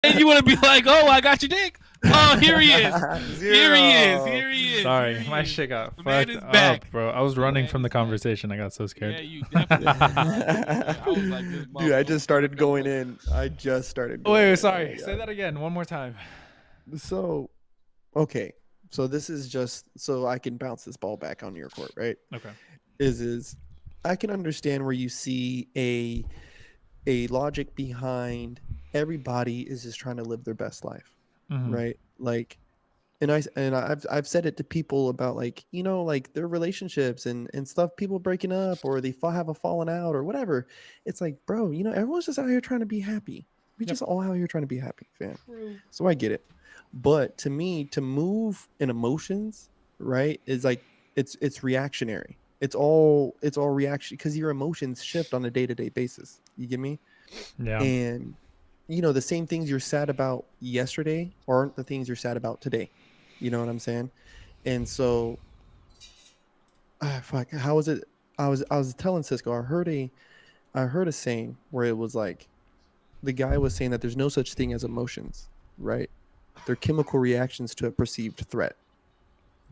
And you want to be like, oh, I got your dick. Oh, here he is. Here he is. Zero. Here he is. Sorry, Here he my is. shit got The man fucked is back. up, bro. I was running man from the is back. conversation. I got so scared. Yeah, you definitely. I was like, this Dude, I motherfucker just started going up. in. I just started Oh, going in. wait, sorry. Yeah. Say that again one more time. So, okay. So this is just so I can bounce this ball back on your court, right? Okay. Is I can understand where you see a logic behind everybody is just trying to live their best life, Mhm. right? Like, and I've said it to people about like, you know, like their relationships and stuff, people breaking up or they have a falling out or whatever. It's like, bro, you know, everyone's just out here trying to be happy. We Yep. just all out here trying to be happy, fam. So I get it. But to me, to move in emotions, right, is like it's reactionary. It's all reaction because your emotions shift on a day-to-day basis. You get me? Yeah. And you know, the same things you're sad about yesterday aren't the things you're sad about today. You know what I'm saying? And so fuck, how was it? I was telling Cisco, I heard a saying where it was like the guy was saying that there's no such thing as emotions, right? They're chemical reactions to a perceived threat.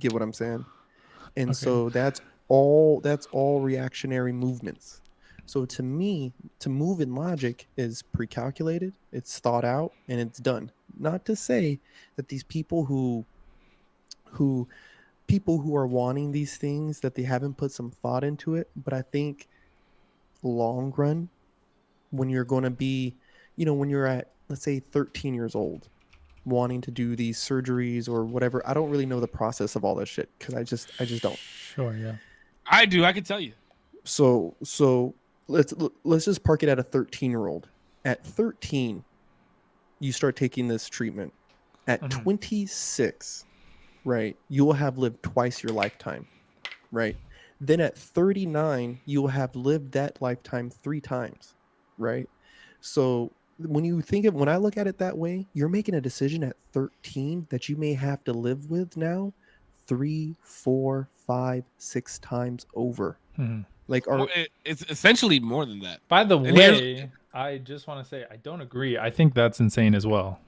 Get what I'm saying? And Okay. so that's all reactionary movements. So to me, to move in logic is pre-calculated, it's thought out, and it's done. Not to say that these people who are wanting these things that they haven't put some thought into it, but I think long run, when you're going to be, you know, when you're at, let's say 13 years old, wanting to do these surgeries or whatever, I don't really know the process of all that shit because I just don't. Sure. Yeah. I do. I can tell you. So let's just park it at a 13-year-old. At 13, you start taking this treatment. At Mhm. 26, right, you will have lived twice your lifetime, right? Then at 39, you will have lived that lifetime 3 times, right? So when I look at it that way, you're making a decision at 13 that you may have to live with now 3, 4, 5, 6 times over. Mhm. Like, It's essentially more than that. By the And here's- way, I just want to say I don't agree. I think that's insane as well.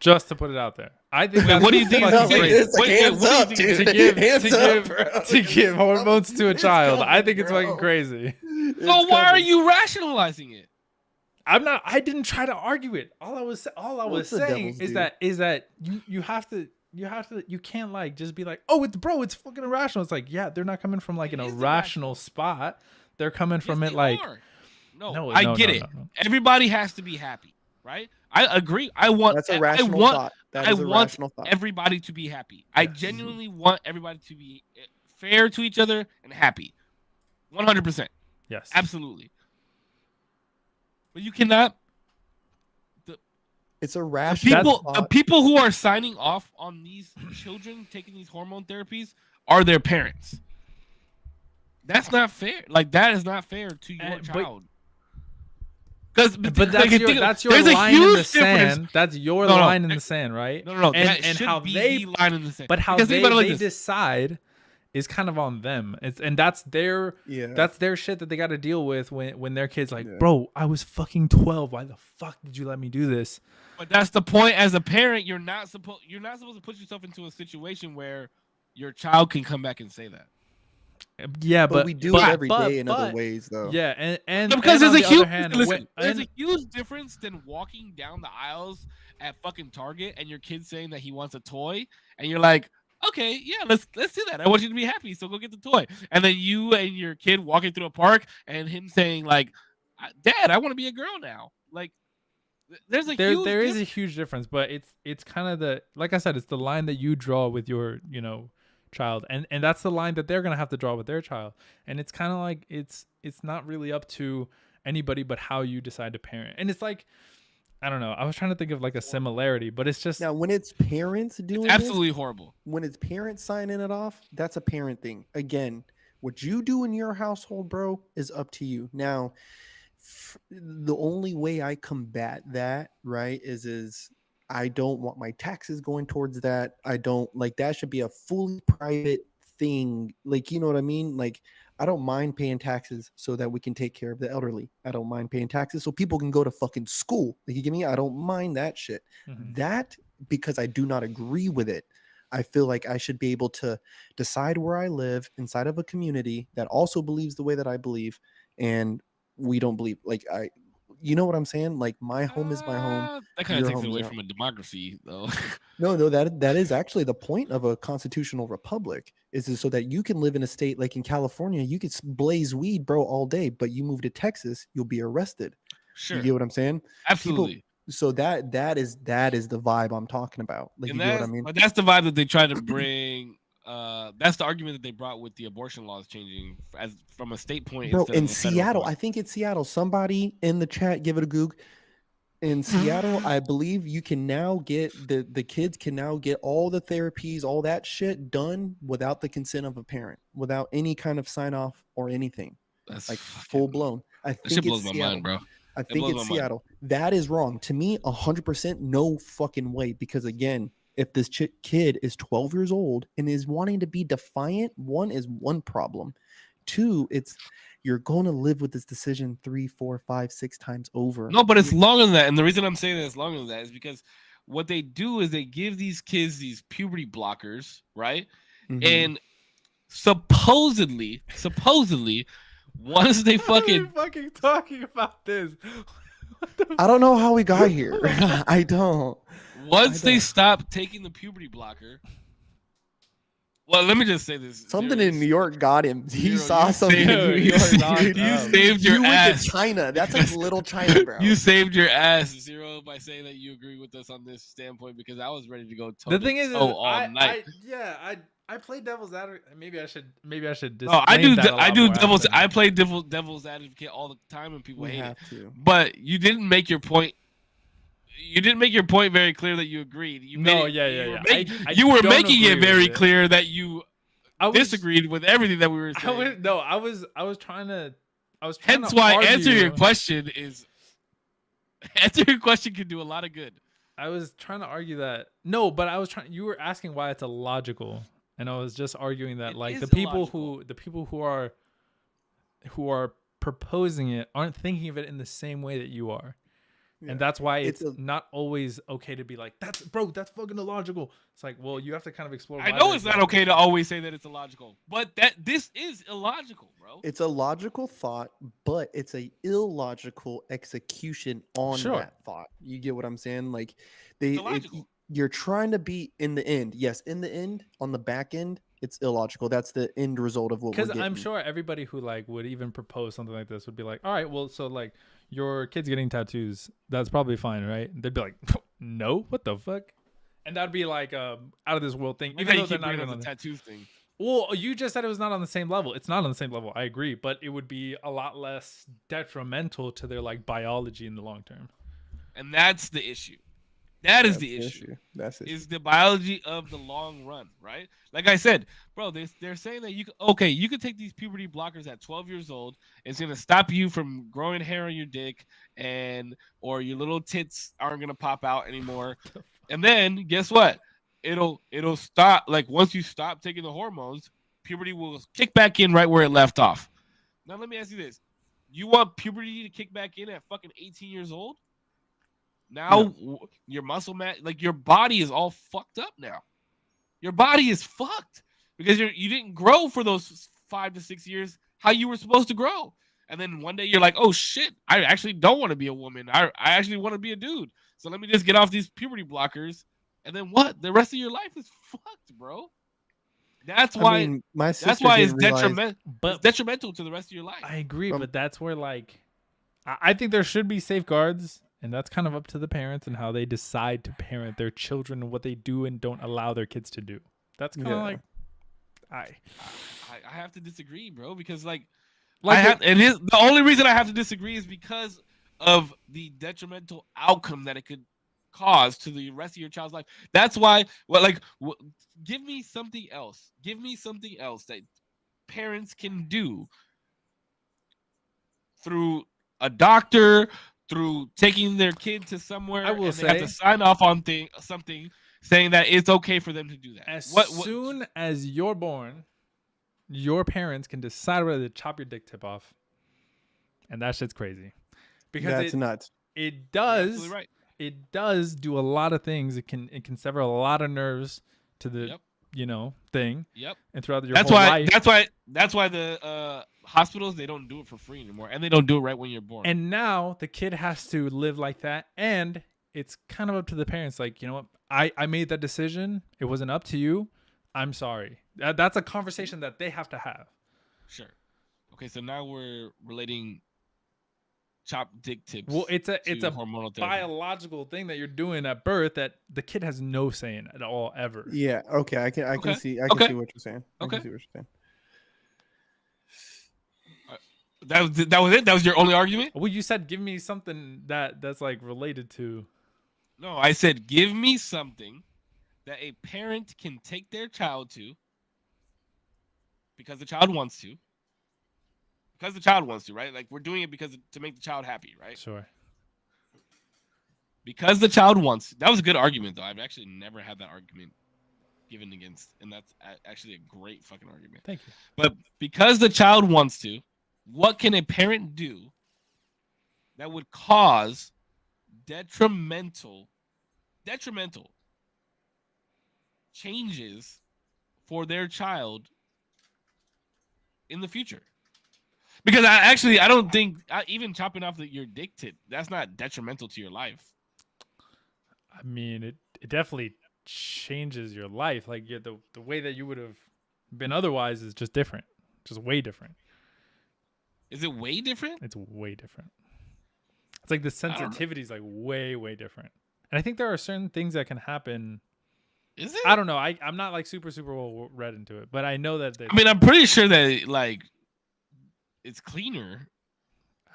Just to put it out there, I think. Wait, that's what do you think is fucking great? crazy. Wait, hands what up, do you dude. think to give Hands to up, give bro. to give hormones to a It's child. I coming, think it's bro. fucking crazy. So why are you rationalizing it? I'm not. I didn't try to argue it. All I was What's the saying devil's is due? that you can't like just be like, oh, it's fucking irrational. It's like, yeah, they're not coming from like It an is irrational spot. They're coming from Yes, it they like, are. No, no, I no, get no, it. no, no. Everybody has to be happy, right? I agree. I want. That's a I rational want. thought. That I is a want rational thought. everybody to be happy. I Yes. genuinely want everybody to be fair to each other and happy. 100%. Yes, Absolutely. But you cannot. It's a The rational people, the thought. people who are signing off on these children taking these hormone therapies are their parents. That's not fair. Like that is not fair to your but- child. Because but that's your there's a line in the huge difference. sand. That's your No, no, line in there- the sand, right? No. And That should how be they, the line in the sand. but how Because think about it like they this. decide is kind of on them. And that's their Yeah. that's their shit that they got to deal with when their kids like, Yeah. bro, I was fucking 12. Why the fuck did you let me do this? But that's the point. As a parent, you're not supposed to put yourself into a situation where your child can come back and say that. Yeah, but we do but- it every day in other but- ways, though. Yeah, and No, because and there's on a the huge other hand, listen. There's and- a huge difference than walking down the aisles at fucking Target and your kid saying that he wants a toy, and you're like, okay, yeah, let's do that. I want you to be happy, so go get the toy. And then you and your kid walking through a park and him saying like, Dad, I want to be a girl now. Like, there's a huge there is a difference. huge difference, but it's kind of the, like I said, it's the line that you draw with your child, and that's the line that they're gonna have to draw with their child, and it's kind of like it's not really up to anybody but how you decide to parent. And it's like, I don't know, I was trying to think of like a similarity, but it's just Now, when it's parents doing It's absolutely horrible. when it's parents signing it off, that's a parent thing. Again, what you do in your household, bro, is up to you. Now, the only way I combat that, right, is I don't want my taxes going towards that. I don't like that should be a fully private thing. Like, you know what I mean? Like, I don't mind paying taxes so that we can take care of the elderly. I don't mind paying taxes so people can go to fucking school. You get me? I don't mind that shit. Mhm. That, because I do not agree with it, I feel like I should be able to decide where I live inside of a community that also believes the way that I believe, and we don't believe you know what I'm saying? Like my home is my home. That kind of Your takes it home's away your from a democracy, though. No, that is actually the point of a constitutional republic is so that you can live in a state like in California, you could blaze weed, bro, all day, but you move to Texas, you'll be arrested. Sure, You get what I'm saying? absolutely. So that is the vibe I'm talking about. Like, And you get what I mean? but that's the vibe that they try to bring. That's the argument that they brought with the abortion laws changing as from a state point Bro, instead in of a federal Seattle, point. I think it's Seattle. Somebody in the chat, give it a goog. In Seattle, I believe you can now get the kids can now get all the therapies, all that shit done without the consent of a parent, without any kind of sign off or anything. That's Like fucking- full blown. I That shit think blows it's my Seattle. mind, bro. I It think blows it's my mind. Seattle. That is wrong. To me, 100% no fucking way. Because again, if this kid is 12 years old and is wanting to be defiant, one is one problem. Two, it's you're going to live with this decision 3, 4, 5, 6 times over. No, but it's longer than that. And the reason I'm saying that it's longer than that is because what they do is they give these kids these puberty blockers, right? Mhm. And supposedly, once they Why are we fucking fucking talking about this? What the I don't know how we got here. I don't. once they don't. stop taking the puberty blocker. Well, let me just say this. Something There in is- New York got him. He Zero, saw you something in saved- New you York. saved- dude. you up. saved your You went ass. to China. That's like little China, bro. You saved your ass, Zero, by saying that you agree with us on this standpoint because I was ready to go toe The to thing is, toe all night. I play devil's advocate. Maybe I should. No, I do. disclaim that a I lot do more devil's. often. I play devil's advocate all the time, and people we hate it. have to. But you didn't make your point. You didn't make your point very clear that you agreed. You No, made it, yeah, you yeah, were yeah. make- I you were don't making it agree very with it. clear that you I was, disagreed with everything that we were saying. I was trying to. Hence to why argue. answer your question is answer your question can do a lot of good. I was trying to argue that no, but I was trying. You were asking why it's illogical, and I was just arguing that It like is the people illogical. who are proposing it aren't thinking of it in the same way that you are. Yeah. And that's why It's it's not always okay to be like, that's fucking illogical. It's like, well, you have to kind of explore. I why know there's it's not that. okay to always say that it's illogical, but this is illogical, bro. It's a logical thought, but it's a illogical execution on Sure. that thought. You get what I'm saying? Like illogical. you're trying to be in the end. Yes, in the end, on the back end, it's illogical. That's the end result of what we're Because getting. I'm sure everybody who like would even propose something like this would be like, all right, well, so like your kid's getting tattoos, that's probably fine, right? They'd be like, no, what the fuck? And that'd be like out of this world thing. Like Even how though you they're keep not bringing even up on the the tattoo thing. Well, you just said it was not on the same level. It's not on the same level. I agree, but it would be a lot less detrimental to their like biology in the long term. And that's the issue. That is That's the issue. That's it. Is the biology of the long run, right? Like I said, bro, they're saying that you could take these puberty blockers at 12 years old. It's gonna stop you from growing hair on your dick, or your little tits aren't gonna pop out anymore. And then guess what? It'll stop. Like once you stop taking the hormones, puberty will kick back in right where it left off. Now let me ask you this: you want puberty to kick back in at fucking 18 years old? Now your muscle mass, like your body is all fucked up now. Your body is fucked because you didn't grow for those 5 to 6 years how you were supposed to grow. And then one day you're like, oh shit, I actually don't want to be a woman. I actually want to be a dude. So let me just get off these puberty blockers. And then what? The rest of your life is fucked, bro. That's why. I mean, my sister that's why it's didn't realize- detrimental to the rest of your life. I agree, Um, but that's where like I think there should be safeguards, and that's kind of up to the parents and how they decide to parent their children and what they do and don't allow their kids to do. That's kind of Yeah. like I have to disagree, bro, because like Like the only reason I have to disagree is because of the detrimental outcome that it could cause to the rest of your child's life. That's why, give me something else. Give me something else that parents can do through a doctor, through taking their kid to somewhere. I will and they have say- to sign off on something saying that it's okay for them to do that. as What- soon as you're born, your parents can decide whether to chop your dick tip off, and that shit's crazy because That's nuts. it You're does absolutely right. it does do a lot of things. It can sever a lot of nerves to the Yep. thing, Yep. and throughout your That's whole why. life. That's why the hospitals, they don't do it for free anymore, and they don't do it right when you're born. And now the kid has to live like that, and it's kind of up to the parents. Like, you know what? I made that decision. It wasn't up to you. I'm sorry. That's a conversation that they have to have. Sure. Okay, so now we're relating chopped dick tips. Well, it's a hormonal therapy. biological thing that you're doing at birth that the kid has no say in at all ever. Yeah. Okay. I can Okay. see what you're saying. I Okay. can see what you're saying. That was it. That was your only argument. Well, you said give me something that's like related to. No, I said give me something that a parent can take their child to because the child wants to. Because the child wants to, right? Like we're doing it because to make the child happy, right? Sure. Because the child wants. That was a good argument, though. I've actually never had that argument given against, and that's actually a great fucking argument. Thank you. But because the child wants to, what can a parent do that would cause detrimental changes for their child in the future? Because I don't think even chopping off your dick tip, that's not detrimental to your life. I mean, it definitely changes your life. Like the way that you would have been otherwise is just different, just way different. Is it way different? It's way different. It's like the sensitivity is like way different. And I think there are certain things that can happen. Is it? I don't know. I'm not like super well read into it, but I know that. I mean, I'm pretty sure that like it's cleaner.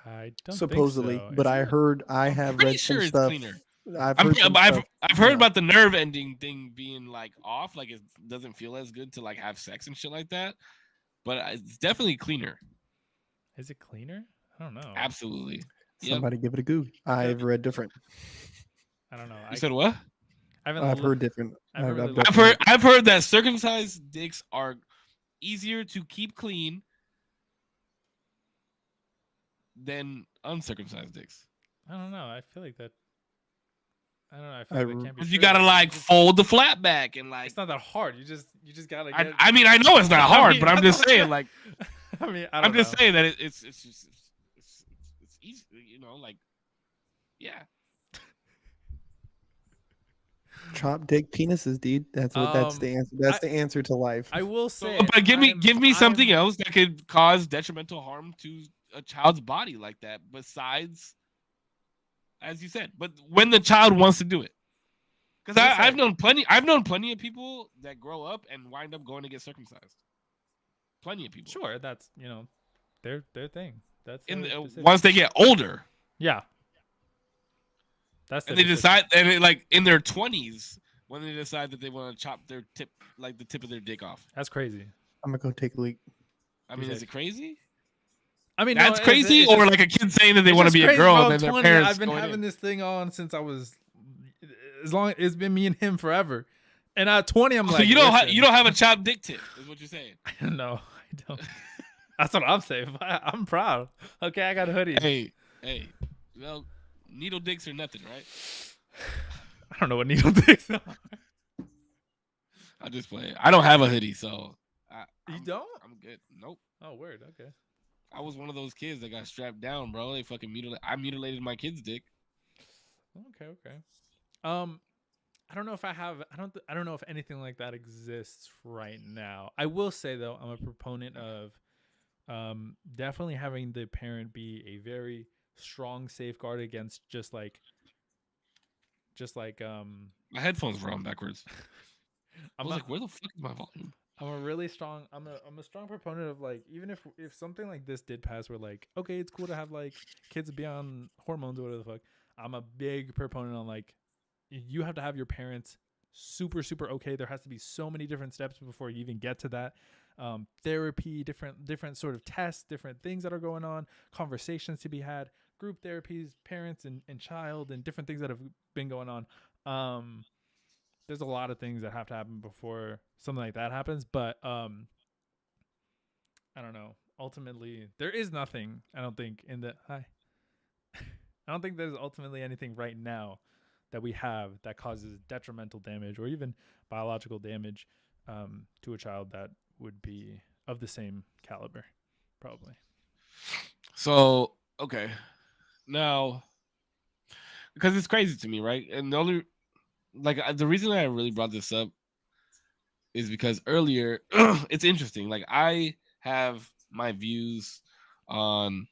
I don't Supposedly, think so. but I I'm have pretty read sure some it's stuff. cleaner. I've heard about the nerve ending thing being like off, like it doesn't feel as good to like have sex and shit like that. But it's definitely cleaner. Is it cleaner? I don't know. Absolutely. Somebody give it a Google. I've read different. I don't know. You said what? I've heard different. I've heard that circumcised dicks are easier to keep clean than uncircumcised dicks. I don't know. I feel like that. I don't know. I feel like that can't be. Because you true. gotta like fold the flat back and like. It's not that hard. You just gotta. I mean, I know it's not hard, but I'm just saying, like. I mean, I'm just saying that it's just it's easy, you know, like, yeah. Chop dick penises, dude. That's what. That's the answer. That's the answer to life. I will say. But give me something else that could cause detrimental harm to a child's body like that, besides, as you said, but when the child wants to do it. Because I've known plenty of people that grow up and wind up going to get circumcised. Plenty of people. Sure, that's their thing. That's once they get older. Yeah. That's and they decide, and like in their 20s, when they decide that they want to chop their tip, like the tip of their dick off. That's crazy. I'm gonna go take a leak. I mean, is it crazy? I mean, that's crazy, or like a kid saying that they want to be a girl, and then their parents. I've been having this thing on since I was, as long it's been me and him forever, and at 20, I'm like, so you don't have a chopped dick tip, is what you're saying? No, I don't. That's what I'm saying. I'm proud. Okay, I got a hoodie. Hey, well, needle dicks are nothing, right? I don't know what needle dicks are. I'll just play. I don't have a hoodie, so you don't? I'm good. Nope. Oh, word. Okay. I was one of those kids that got strapped down, bro. They fucking I mutilated my kid's dick. Okay. I don't know if I have. I don't know if anything like that exists right now. I will say though, I'm a proponent of definitely having the parent be a very strong safeguard against just like my headphones were on backwards. I was like, where the fuck is my volume? I'm a strong proponent of like, even if something like this did pass, where like, okay, it's cool to have like kids be on hormones or whatever the fuck. I'm a big proponent on like, you have to have your parents super okay. There has to be so many different steps before you even get to that. Therapy, different sort of tests, different things that are going on, conversations to be had, group therapies, parents and child, and different things that have been going on. There's a lot of things that have to happen before something like that happens, but I don't know. Ultimately, there is nothing. I don't think in the hi. I don't think there's ultimately anything right now that we have that causes detrimental damage or even biological damage to a child that would be of the same caliber, probably. So okay, now because it's crazy to me, right? And the only the reason I really brought this up is because earlier it's interesting. Like I have my views on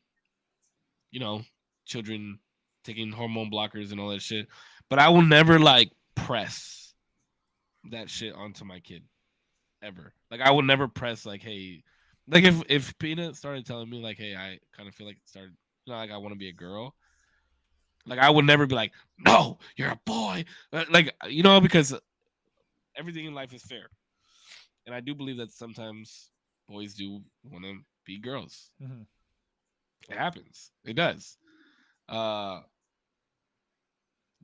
children taking hormone blockers and all that shit, but I will never like press that shit onto my kid ever. Like I will never press like, hey, like if Peanut started telling me like, hey, I kind of feel like it started, like I want to be a girl. Like I would never be like, no, you're a boy. Like because everything in life is fair, and I do believe that sometimes boys do want to be girls. Mm-hmm. It happens. It does. Uh,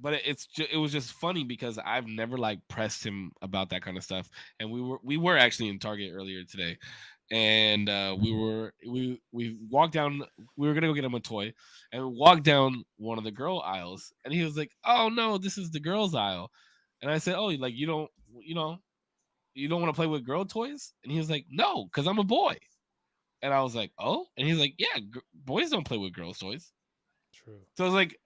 but it was just funny because I've never like pressed him about that kind of stuff. And we were actually in Target earlier today, and we walked down. We were gonna go get him a toy, and we walked down one of the girl aisles, and he was like, "Oh no, this is the girls aisle," and I said, "Oh, like you don't want to play with girl toys?" And he was like, "No, because I'm a boy." And I was like, "Oh," and he's like, "Yeah, boys don't play with girls' toys." True. So I was like,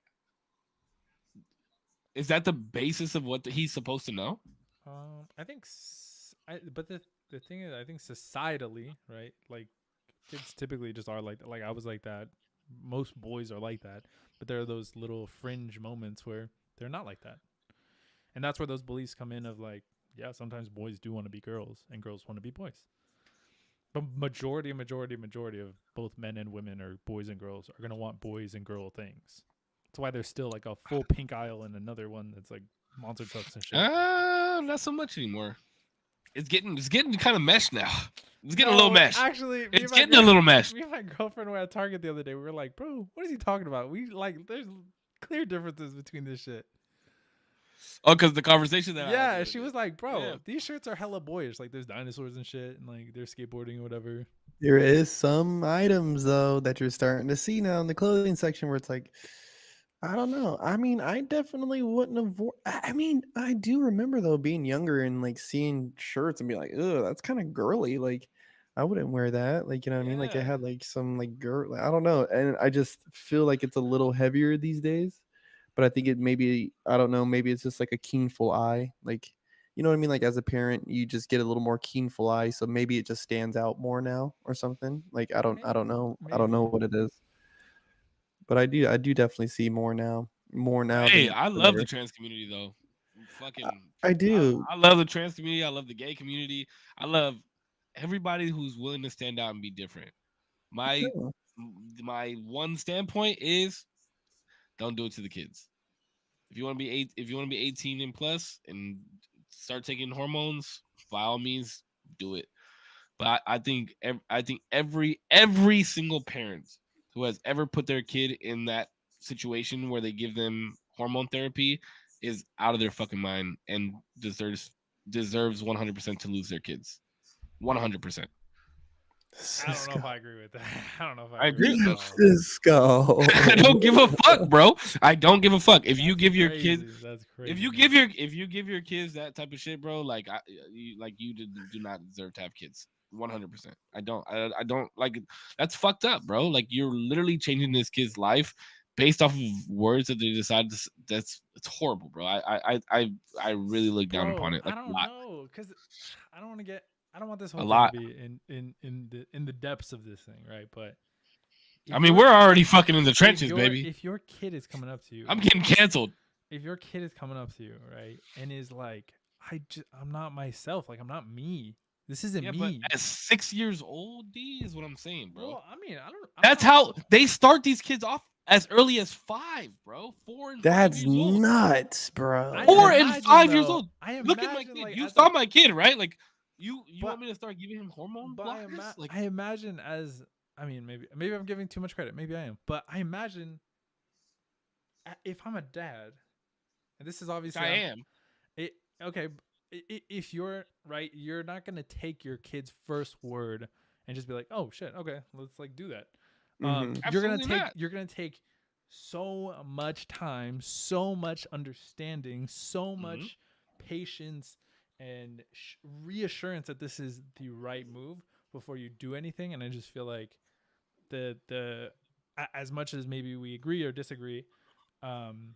is that the basis of what he's supposed to know? I think, but the thing is, I think societally, right? Like kids typically just are like that. Like I was like that. Most boys are like that, but there are those little fringe moments where they're not like that, and that's where those beliefs come in. Of like, yeah, sometimes boys do want to be girls, and girls want to be boys. But majority of both men and women or boys and girls are gonna want boys and girl things. That's why there's still like a full pink aisle and another one that's like monster trucks and shit. Not so much anymore. It's getting kind of meshed now. It's getting a little meshed. Actually, it's getting a little meshed. Me and my girlfriend were at Target the other day. We were like, bro, what is he talking about? We like, there's clear differences between this shit. Oh, because the conversation that yeah, she was like, bro, yeah. these shirts are hella boyish. Like, there's dinosaurs and shit, and like they're skateboarding or whatever. There is some items though that you're starting to see now in the clothing section where it's like, I don't know. I mean, I definitely wouldn't avoid. I mean, I do remember though being younger and like seeing shirts and be like, "Ugh, that's kind of girly." Like, I wouldn't wear that. Like, you know what I mean? Like, it Yeah. had like some like girl. I don't know, and I just feel like it's a little heavier these days. But I think it maybe I don't know. Maybe it's just like a keenful eye. Like, you know what I mean? Like as a parent, you just get a little more keenful eye, so maybe it just stands out more now or something. Like I don't know. I don't know what it is. But I do definitely see more now. More now Hey, than I than love the ever. trans community though. Fucking, I do. I love the trans community. I love the gay community. I love everybody who's willing to stand out and be different. My Yeah. my one standpoint is don't do it to the kids. If you want to be 18 and plus and start taking hormones, by all means, do it. But I think every single parent who has ever put their kid in that situation where they give them hormone therapy is out of their fucking mind and deserves 100% to lose their kids. 100%. I don't know if I agree with that. I don't know if I agree with that. Cisco. I don't give a fuck, bro. I don't give a fuck. If you give your kids, that's crazy. if you give your kids that type of shit, bro, like you do not deserve to have kids. 100%. I don't like that's fucked up, bro. Like you're literally changing this kid's life based off of words that they decide to. It's horrible, bro. I really look down upon it like I a don't lot. know because I don't want to get. I don't want this A whole thing lot. to be in the depths of this thing, right? But I mean, we're already fucking in the trenches, baby. If your kid is coming up to you, I'm getting canceled. If your kid is coming up to you, right, and is like, I'm not myself. Like I'm not me. This isn't me. But at 6 years old, D is what I'm saying, bro. Well, I mean, I don't. That's how they start these kids off as early as 5, bro. 4 and 5 That's years old. nuts, bro. 4 and 5 years old. I Look at my kid. like, You saw my kid, right? Like you want me to start giving him hormone but blockers? Like I imagine as I mean, maybe I'm giving too much credit. Maybe I am, but I imagine if I'm a dad, and this is obviously I am. Okay, if you're right, you're not gonna take your kid's first word and just be like, oh shit, okay, let's like do that. Mhm. Absolutely not. You're gonna take so much time, so much understanding, so much patience and reassurance that this is the right move before you do anything. And I just feel like as much as maybe we agree or disagree, um,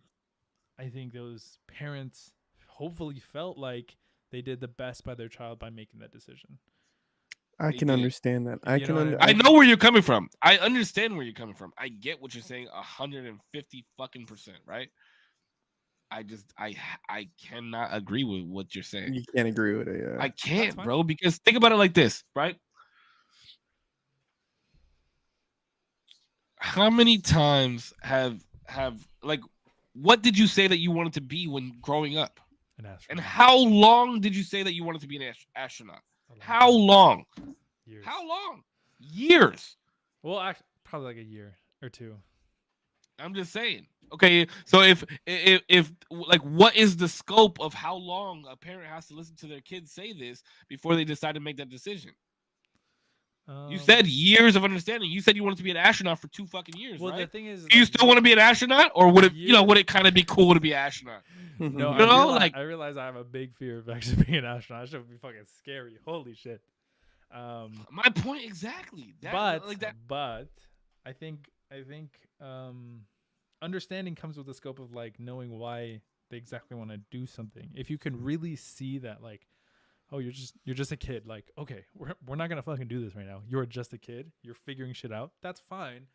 I think those parents hopefully felt like they did the best by their child by making that decision. I They can did. understand that. I You can know what I I mean? know where you're coming from. I understand where you're coming from. I get what you're saying 150 fucking percent, right? I cannot agree with what you're saying. You can't agree with it. Yeah. I can't, fine. bro, because think about it like this, right? How many times have like what did you say that you wanted to be when growing up? An And astronaut. how long did you say that you wanted to be an astronaut? A long How time. long? Years. How long? Years. Well, actually, probably like a year or two. I'm just saying. Okay, so if like what is the scope of how long a parent has to listen to their kids say this before they decide to make that decision? You said years of understanding. You said you wanted to be an astronaut for 2 fucking years, well, right? the thing is, Do you still want to be an astronaut, or would it, would it kind of be cool to be an astronaut? No, You know, I realize I have a big fear of actually being an astronaut. That should be fucking scary. Holy shit. My point exactly. But I think understanding comes with the scope of like knowing why they exactly want to do something. If you can really see that, like, oh, you're just a kid. Like, okay, we're not gonna fucking do this right now. You're just a kid. You're figuring shit out. That's fine.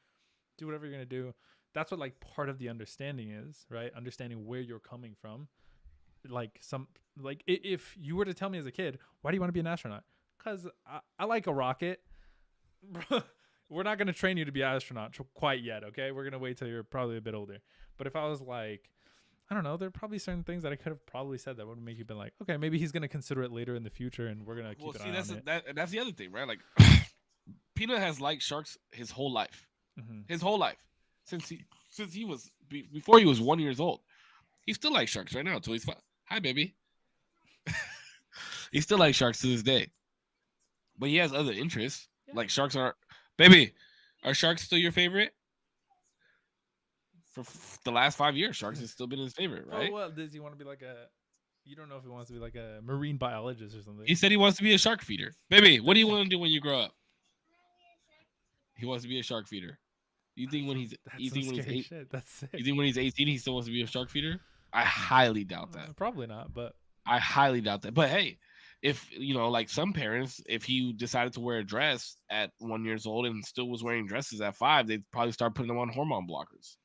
Do whatever you're gonna do. That's what like part of the understanding is, right? Understanding where you're coming from. Like if you were to tell me as a kid, why do you want to be an astronaut? Because I like a rocket. We're not gonna train you to be an astronaut quite yet, okay? We're gonna wait till you're probably a bit older. But if I was like, I don't know, there are probably certain things that I could have probably said that would make you been like, okay, maybe he's gonna consider it later in the future, and we're gonna keep an eye on it. That's the other thing, right? Like Peanut has liked sharks his whole life. His whole life. Since he was before he was 1 year old. He still likes sharks right now until he's 5. Hi, baby. He still likes sharks to this day. But he has other interests. Yeah. Like sharks are baby, are sharks still your favorite? For the last 5 years, sharks has still been his favorite, right? Oh, well, does he want to be like a? You don't know if he wants to be like a marine biologist or something. He said he wants to be a shark feeder. Baby, what do you want to do when you grow up? He wants to be a shark feeder. You think when he's That's you think when he's 8? Shit. That's sick. You think when he's 18 he still wants to be a shark feeder? I highly doubt that. Probably not, but I highly doubt that. But hey, if like some parents, if he decided to wear a dress at 1 year old and still was wearing dresses at 5, they'd probably start putting him on hormone blockers.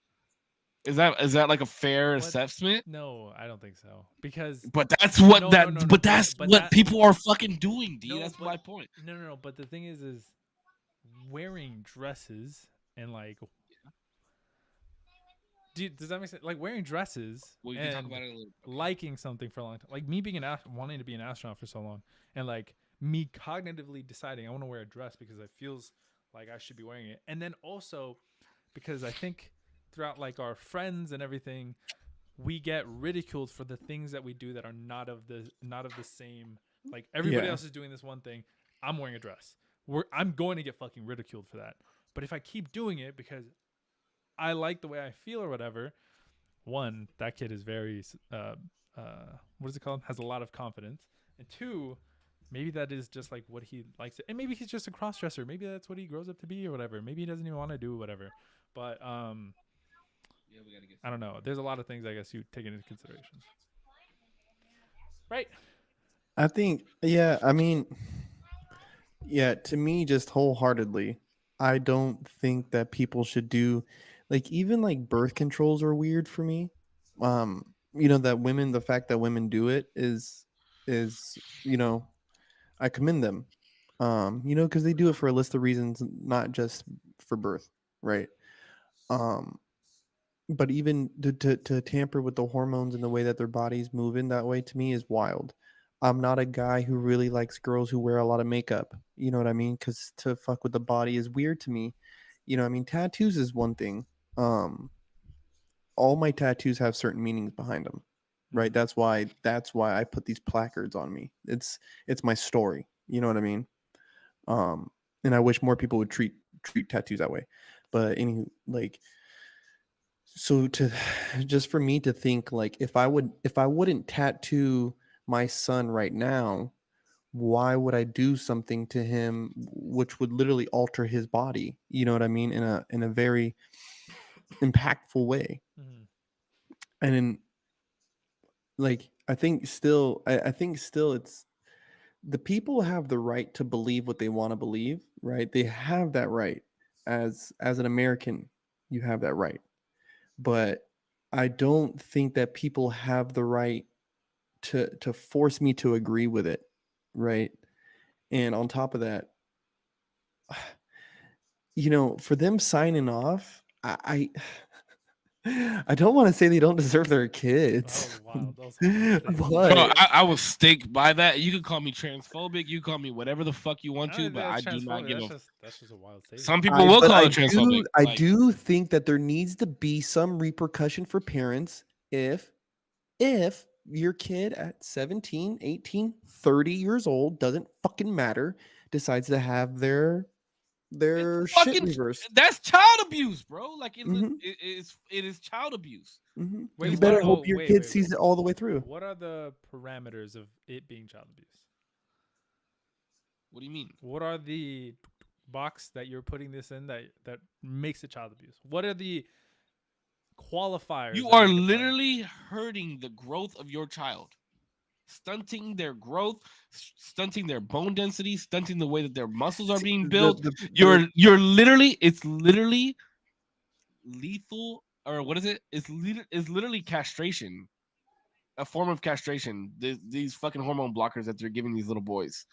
Is that like a fair assessment? No, I don't think so. Because but that's what what people are fucking doing, D. That's my point. No. But the thing is wearing dresses and like, does that make sense? Like wearing dresses and talk about it a little bit. Liking something for a long time, like me being wanting to be an astronaut for so long, and like me cognitively deciding I want to wear a dress because it feels like I should be wearing it, and then also because I think throughout like our friends and everything, we get ridiculed for the things that we do that are not of the same. Like everybody else is doing this one thing, I'm wearing a dress. I'm going to get fucking ridiculed for that. But if I keep doing it because I like the way I feel or whatever, one, that kid is very what is it called? Has a lot of confidence. And two, maybe that is just like what he likes. And maybe he's just a cross-dresser. Maybe that's what he grows up to be or whatever. Maybe he doesn't even want to do whatever. But yeah, we gotta get. I don't know. There's a lot of things I guess you take into consideration. Right. I think, yeah, I mean, yeah, to me, just wholeheartedly, I don't think that people should do, like, even like birth controls are weird for me. The fact that women do it is, I commend them, because they do it for a list of reasons, not just for birth, right? But even to tamper with the hormones and the way that their bodies move in that way, to me is wild. I'm not a guy who really likes girls who wear a lot of makeup. You know what I mean? Because to fuck with the body is weird to me. Tattoos is one thing. All my tattoos have certain meanings behind them, right? That's why I put these placards on me. It's my story. You know what I mean? And and I wish more people would treat tattoos that way. But any like, so to just for me to think like if I wouldn't tattoo my son right now, why would I do something to him which would literally alter his body? You know what I mean? In a very impactful way. Mhm. And in like I think still it's the people have the right to believe what they want to believe, right? They have that right. As an American, you have that right. But I don't think that people have the right to force me to agree with it, right? And on top of that, for them signing off, I don't want to say they don't deserve their kids, That was a wild statement. Bro, but I was stake by that. You can call me transphobic. You can call me whatever the fuck you want I to, don't but think I that's do not transphobic. give a. That's just a wild statement. Some people will but call it transphobic. I like, do think that there needs to be some repercussion for parents if your kid at 17, 18, 30 years old, doesn't fucking matter, decides to have their it's shit fucking reversed. that's child abuse, bro. Like Mhm. it is child abuse. Mhm. Wait, You what better are- hope your wait, kid wait, sees wait. it all the way through. What are the parameters of it being child abuse? What do you mean? What are the box that you're putting this in that makes it child abuse? What are the qualifiers? You that are make it literally hurting the growth of your child, stunting their growth, stunting their bone density, stunting the way that their muscles are See, being built. the You're literally it's literally lethal, or what is it? It's literally castration, a form of castration. These fucking hormone blockers that they're giving these little boys.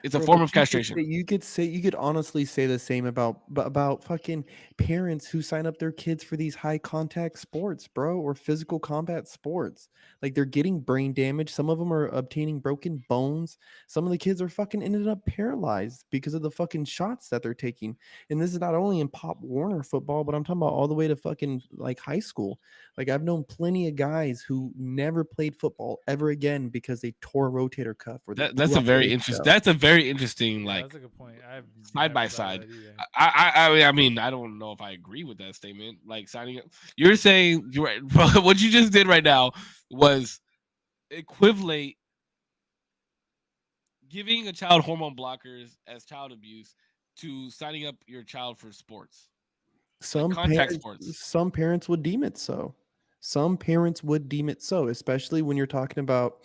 It's a Bro, form but of castration. you could honestly say the same about fucking parents who sign up their kids for these high contact sports, bro, or physical combat sports. Like they're getting brain damage. Some of them are obtaining broken bones. Some of the kids are fucking ended up paralyzed because of the fucking shots that they're taking. And this is not only in Pop Warner football, but I'm talking about all the way to fucking like high school. Like I've known plenty of guys who never played football ever again because they tore a rotator cuff or they That's blew a out their very interesting. ACL. That's a very interesting, Yeah, like that's a good point. I've side by never thought of side. that either. I mean, I don't know if I agree with that statement. Like signing up, you're saying you're right. What you just did right now was equivalent giving a child hormone blockers as child abuse to signing up your child for sports, like contact sports. Some parents would deem it so. Some parents would deem it so, especially when you're talking about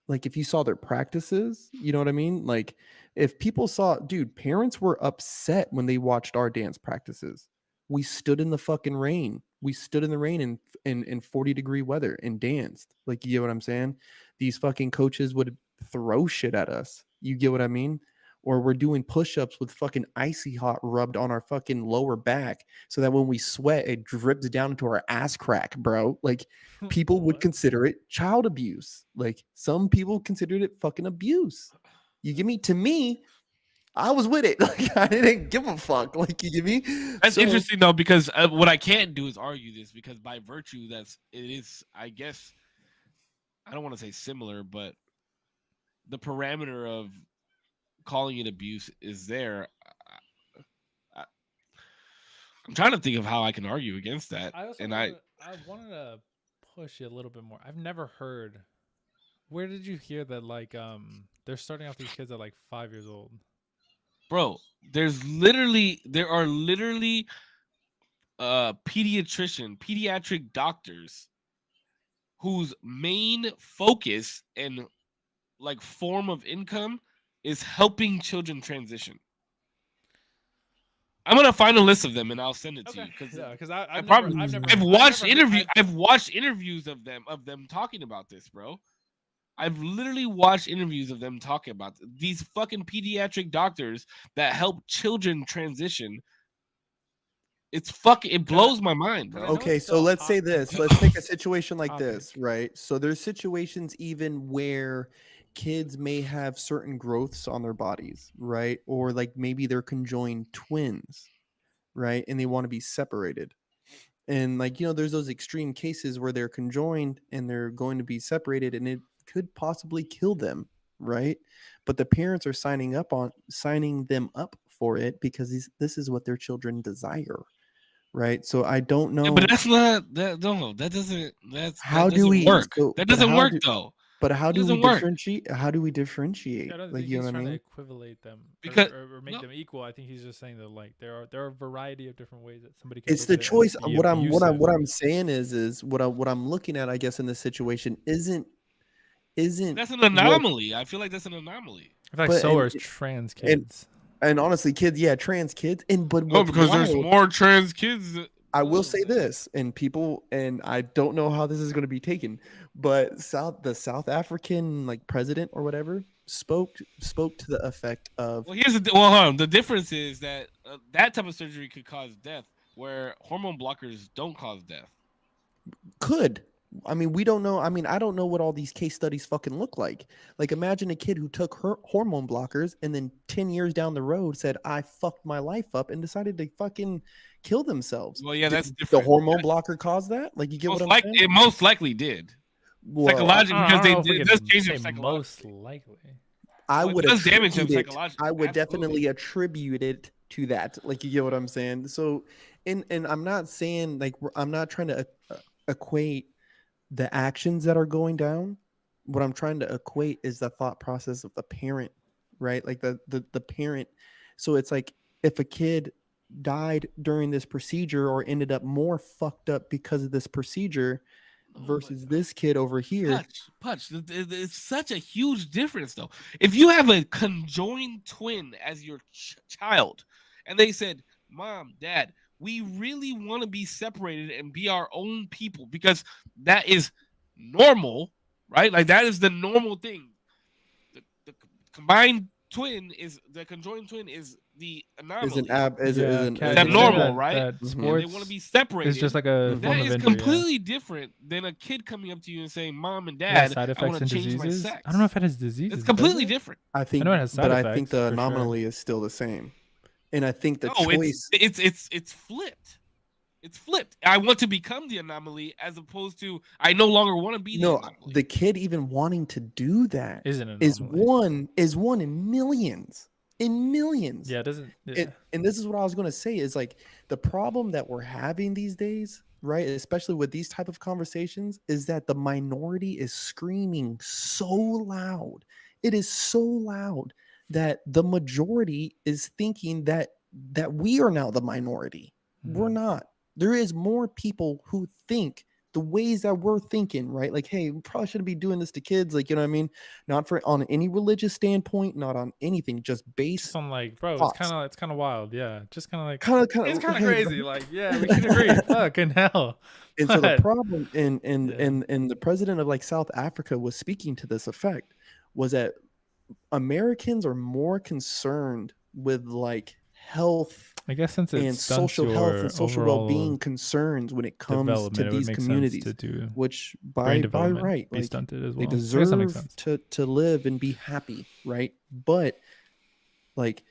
like if you saw their practices, you know what I mean? Like if people saw, dude, parents were upset when they watched our dance practices. We stood in the fucking rain. We stood in the rain in 40-degree weather and danced. Like, you get what I'm saying? These fucking coaches would throw shit at us. You get what I mean? Or we're doing push-ups with fucking icy hot rubbed on our fucking lower back so that when we sweat, it drips down into our ass crack, bro. Like people would What? consider it child abuse. Like some people considered it fucking abuse. You give me to me, I was with it. Like I didn't give a fuck. Like you give me. That's So, interesting though, because what I can't do is argue this because by virtue it is, I guess, I don't want to say similar, but the parameter of calling it abuse is there. I, I'm trying to think of how I can argue against that, I also and wanted, I wanted to push you a little bit more. I've never heard. Where did you hear that? Like, they're starting off these kids at like 5 years old. bro, there are literally pediatric doctors whose main focus and like form of income is helping children transition. I'm gonna find a list of them and I'll send it to you because Yeah, because I I've promise. never. I've watched interviews of them talking about this, bro. I've literally watched interviews of them talking about these fucking pediatric doctors that help children transition. It blows my mind, Because I bro. know okay, it's so still let's hot- say this. Let's take a situation like topic. this, right? So there's situations even where kids may have certain growths on their bodies, right? Or like maybe they're conjoined twins, right? And they want to be separated. And like, there's those extreme cases where they're conjoined and they're going to be separated and it could possibly kill them, right? But the parents are signing them up for it because this is what their children desire, right? So I don't Yeah, know but that's not that. No, that doesn't. That how do doesn't we work. so That but doesn't how work do though. but how It do we doesn't work differentiate Yeah, I don't like think you know he's what I trying to mean? equivalate them because or make no, them equal. I think he's just saying that like there are a variety of different ways that somebody can It's look the at it and choice. be What abusive. I'm saying is what I'm looking at, I guess, in this situation isn't that's an what anomaly. I feel like that's an anomaly. I feel like but so are trans and kids. and honestly, kids, yeah, trans kids, and but No, what's because there's wild, more trans kids. I will say this, and people, and I don't know how this is going to be taken, but the South African like president or whatever spoke to the effect of Well, here's the well, hold on. The difference is that that type of surgery could cause death, where hormone blockers don't cause death. could. I mean, we don't know. I mean, I don't know what all these case studies fucking look like. Like, imagine a kid who took her hormone blockers and then 10 years down the road said, I fucked my life up and decided to fucking kill themselves. Well, yeah, that's Did the different. hormone blocker cause that? Like, you get what I'm saying? It most likely did. Well, Psychologically, I because don't know if we it does can change say them psychologically. most likely. I Well, would it does damage them attribute it. psychologically. I would Absolutely. definitely attribute it to that. Like, you get what I'm saying? So, and I'm not saying like I'm not trying to equate the actions that are going down. What I'm trying to equate is the thought process of the parent, right? Like the parent. So it's like if a kid died during this procedure or ended up more fucked up because of this procedure versus this kid over here. Punch. It's such a huge difference, though. If you have a conjoined twin as your child, and they said, "Mom, Dad, we really want to be separated and be our own people because that is normal, right? Like that is the normal thing. The combined twin is the conjoined twin is the anomaly. Is an ab is Yeah, an Kat, That you said normal, right? That Mhm. sports They want to be separated. is just like a That form of is injury. completely different than a kid coming up to you and saying, "Mom and Yeah. Dad, Side I effects want and to change my diseases. sex." I don't know if it has diseases. It's does completely it? different. I think, know it has side but I think effects, the for sure. anomaly is still the same, and I think the No, choice it's flipped. It's flipped. I want to become the anomaly as opposed to I no longer want to be the no, anomaly. the kid even wanting to do that Is an is anomaly. one in millions. In millions. Yeah, it doesn't. Yeah. And this is what I was going to say is like the problem that we're having these days, right? Especially with these type of conversations, is that the minority is screaming so loud. It is so loud that the majority is thinking that we are now the minority. We're Mhm. not. There is more people who think the ways that we're thinking, right? Like, hey, we probably shouldn't be doing this to kids. Like, you know what I mean? Not for on any religious standpoint, not on anything, just Just based on like, bro, thoughts. it's kind of wild. Yeah, just kind of like Kind it's of, kind of hey, crazy. Like, yeah, we can agree. Fucking hell. and so the But problem, and yeah. the president of like South Africa was speaking to this effect, was that Americans are more concerned with like health I guess since it and stunts social health your and social overall well-being concerns when it comes to development, it would these make sense communities, to do which brain by development right, be like stunted as they well. I guess that makes deserve sense. to live and be happy, right? But like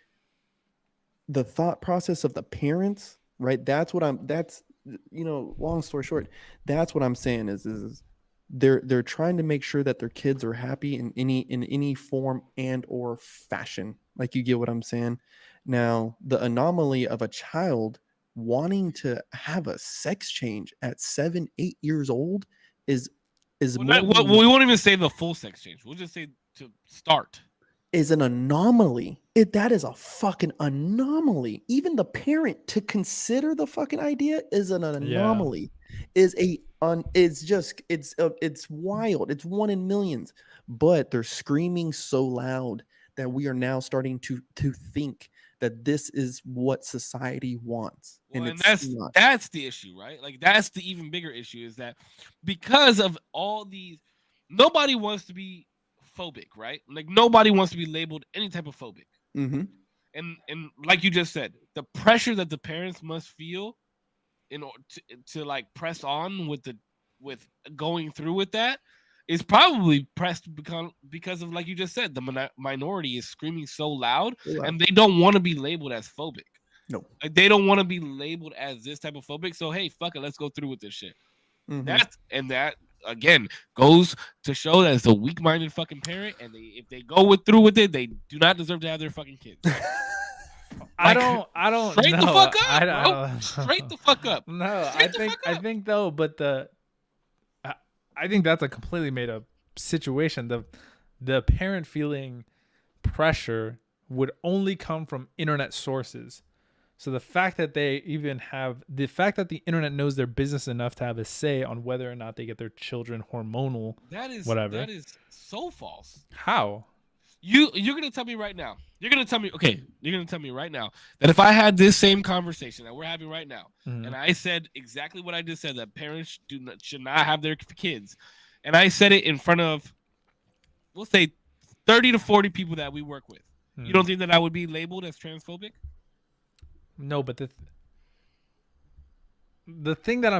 the thought process of the parents, right? That's long story short, that's what I'm saying is they're trying to make sure that their kids are happy in any form and or fashion. Like, you get what I'm saying? Now, the anomaly of a child wanting to have a sex change at 7, 8 years old is more We won't even say the full sex change. We'll just say to start. is an anomaly. That is a fucking anomaly. Even the parent to consider the fucking idea is an anomaly. It's wild. It's one in millions. But they're screaming so loud that we are now starting to think that this is what society wants. Well, and and it's not. that's the issue, right? Like that's the even bigger issue is that because of all these, nobody wants to be phobic, right? Like nobody wants to be labeled any type of phobic. Mm-hmm. And like you just said, the pressure that the parents must feel in order to like press on with going through with that is probably pressed because of like you just said, the minority is screaming so loud and they don't want to be labeled as phobic. No. Like they don't want to be labeled as this type of phobic. So hey, fuck it, let's go through with this shit. Mm-hmm. That again goes to show that it's a weak-minded fucking parent, and if they go through with it, they do not deserve to have their fucking kids. I Like, don't straight the know. fuck up, I bro. don't- Straight the fuck up. No, Straight the fuck I up. think though, but I think that's a completely made up situation. The parent feeling pressure would only come from internet sources. So the fact that the internet knows their business enough to have a say on whether or not they get their children hormonal, That is whatever. That is so false. How? You're gonna tell me right now. You're gonna tell me right now that if I had this same conversation that we're having right now, Mhm. and I said exactly what I just said, that parents should not have their kids, and I said it in front of, we'll say, 30 to 40 people that we work with, Mhm. you don't think that I would be labeled as transphobic? No, but the thing that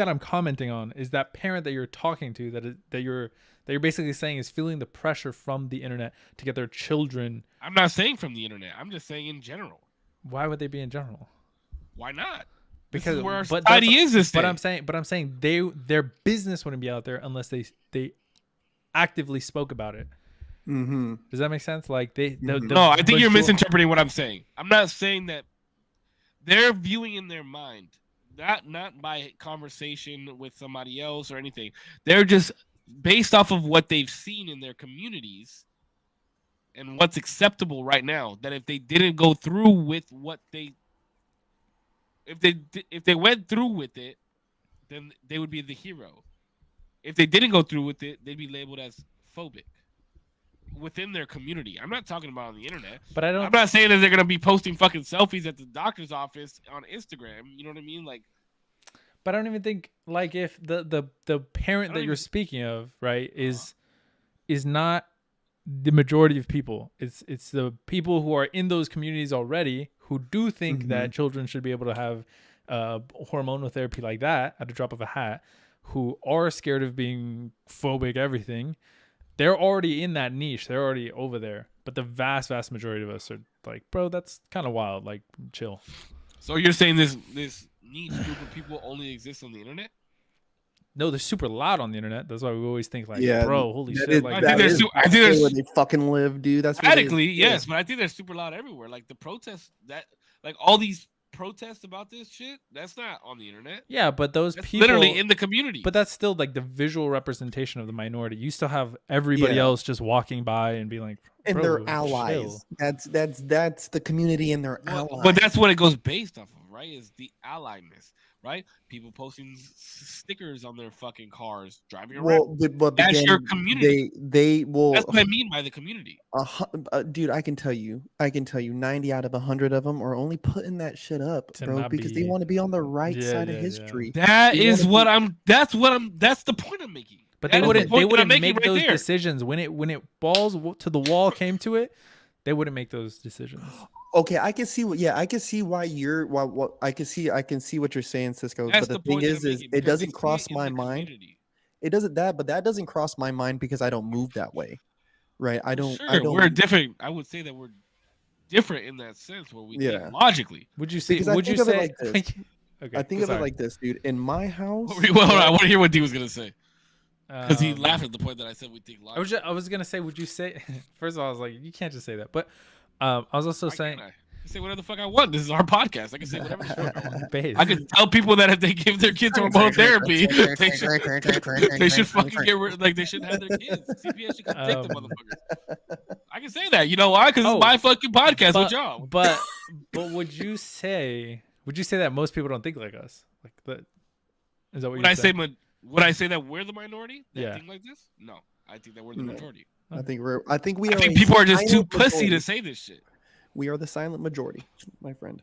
I'm commenting on is that parent that you're talking to that you're basically saying is feeling the pressure from the internet to get their children. I'm not saying from the internet. I'm just saying in general. Why would they be in general? Why not? Because This is where our but society that's- is this day. But I'm saying their business wouldn't be out there unless they actively spoke about it. Mm-hmm. Does that make sense? Like the No, I think you're major- misinterpreting what I'm saying. I'm not saying that they're viewing in their mind, not by conversation with somebody else or anything. They're just based off of what they've seen in their communities and what's acceptable right now. That if they didn't go through with what if they went through with it, then they would be the hero. If they didn't go through with it, they'd be labeled as phobic within their community. I'm not talking about on the internet. But I I'm don't. not saying that they're gonna be posting fucking selfies at the doctor's office on Instagram. You know what I mean? Like, But I don't even think like if the parent I that don't you're even- speaking of, right, is not the majority of people. It's the people who are in those communities already who do think that children should be able to have hormonal therapy like that at the drop of a hat, who are scared of being phobic everything. They're already in that niche. They're already over there. But the vast majority of us are like, bro, that's kind of wild. Like, chill. so you're saying this niche group of people only exists on the internet? No, they're super loud on the internet. That's why we always think like, Yeah, bro, holy that shit. is- Like, I that think there's is su- I think there's- where they fucking live, dude. That's where they- Radically, yeah. yes, but I think they're super loud everywhere. Like the protests like all these protests about this shit, that's not on the internet. yeah, but those That's people literally in the community. but that's still like the visual representation of the minority. You still have everybody Yeah. else just walking by and being like, And bro, they're chill. allies. That's the community and their Well, allies. but that's what it goes based off of, right? Is the alliedness, right? People posting stickers on their fucking cars, driving around. well, but That's again, your community. They will. That's what I mean by the community. Dude, I can tell you, 90 out of 100 of them are only putting that shit up, To bro, not because they be- want to be on the right Yeah, side yeah, of yeah. history. That You is wanna what be- I'm. That's the point I'm making. But That they is the wouldn't point that I'm making make right those there. decisions when it balls to the wall came to it. They wouldn't make those decisions. Okay, I can see what. Yeah, I can see why you're. What I can see what you're saying, Cisco. That's but the point thing that is I'm making, it because doesn't they see cross it in my the mind. community. It doesn't but that doesn't cross my mind because I don't move that way, right? I don't. Sure, I don't. we're different. I would say that we're different in that sense where we Yeah. think logically. Would you say? Because I Would you think of it say? like this. Okay, I think of it sorry. like this, dude. In my house, Well, I want to hear what D was gonna say because he Um, laughed at the point that I said we think logically. I was gonna say, would you say? First of all, I was like, you can't just say that. But I was also Why saying, can't I can say whatever the fuck I want. This is our podcast. I can say whatever the fuck I want. base. I can tell people that if they give their kids hormonal therapy, they should fucking get rid. Like they shouldn't have their kids. CPS should come take the motherfuckers. I can say that. You know why? Because Oh, it's my fucking podcast but, with y'all. but would you say that most people don't think like us? Like that? Is that what Would you're I say saying? would I say that we're the minority that Yeah. think like this? No, I think that we're the No. majority. I think we I are. think a people are just too silent pussy to majority. say this shit. We are the silent majority, my friend.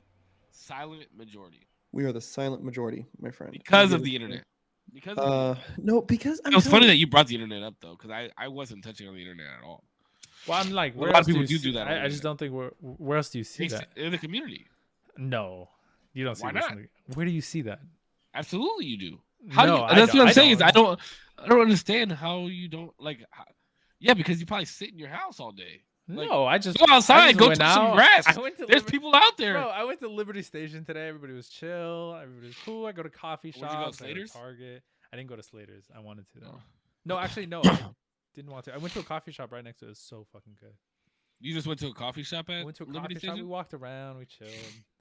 Silent majority We are the silent majority, my friend. because We of are the internet. Because of the internet. no, because It was funny that you brought the internet up though, because I wasn't touching on the internet at all. Well, I'm like, A where lot of else people you do see- that on the I just don't think where else do you see They that? in the community. No, you don't see Why this. not? Where do you see that? Absolutely, you do. How No, do you, I that's what don't- I'm I saying. Is I don't. don't understand how you don't like. Yeah, because you probably sit in your house all day. Like, No, I just Go outside, just go went touch some out. grass. I went to There's Liberty- people out there. Bro, I went to Liberty Station today. Everybody was chill. Everybody was cool. I go to coffee Where'd you go, shops. I go to Slater's? Target. I didn't go to Slater's. I wanted to though. Oh. No, actually, no. I didn't want to. I went to a coffee shop right next to it. It was so fucking good. You just went to a coffee shop I at went to a Liberty coffee shop. We Station? walked around. We chilled.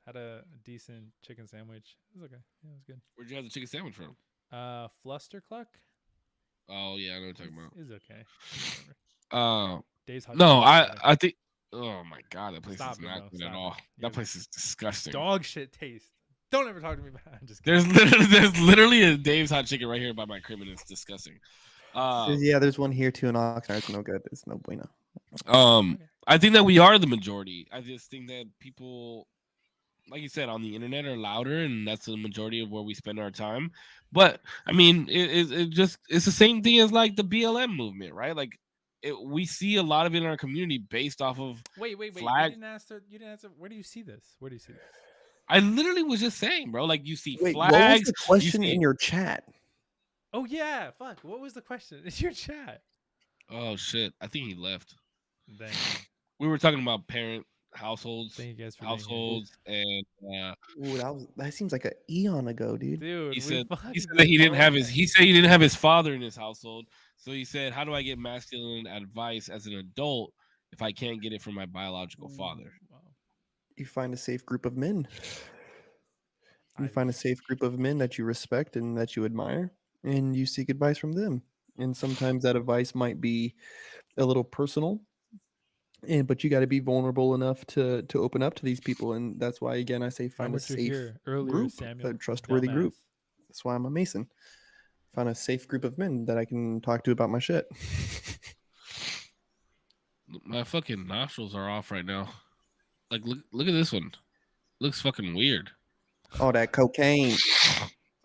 Had a decent chicken sandwich. It was okay. Yeah, it was good. Where'd you have the chicken sandwich from? Fluster Cluck Oh yeah, I know what you're talking about. is okay. Whatever. Dave's Hot No, Chicken is better. I think. Oh my god, that place Stop is it, not bro. good Stop at it. all. You're- That place is disgusting. Dog shit taste. Don't ever talk to me about it. I'm just kidding. There's literally a Dave's Hot Chicken right here by my crib, and it's disgusting. Yeah, there's one here too in Oxnard. It's no good. It's no bueno. I think that we are the majority. I just think that people, like you said, on the internet are louder, and that's the majority of where we spend our time. But I mean, it's the same thing as like the BLM movement, right? Like we see a lot of it in our community based off of. Wait. flag- You didn't answer. Where do you see this? Where do you see this? I literally was just saying, bro. Like you see Wait, what was flags. the question see- in your chat? Oh yeah, fuck. What was the question? It's your chat. Oh shit! I think he left. Dang. We were talking about parent households, Thank you guys for being here. households, and Ooh, that seems like an eon ago, dude. Dude, he we said fucking he said that he didn't have his. fucking- He said he didn't have his father in his household. So he said, "How do I get masculine advice as an adult if I can't get it from my biological father?" Wow. You find a safe group of men. You I- find a safe group of men that you respect and that you admire, and you seek advice from them. And sometimes that advice might be a little personal, but you got to be vulnerable enough to open up to these people. And that's why, again, I say Find find a what you safe hear earlier, group, Samuel. a trustworthy group. Dumbass. That's why I'm a Mason. Find a safe group of men that I can talk to about my shit. My fucking nostrils are off right now. Like, look at this one. Looks fucking weird. Oh, that cocaine.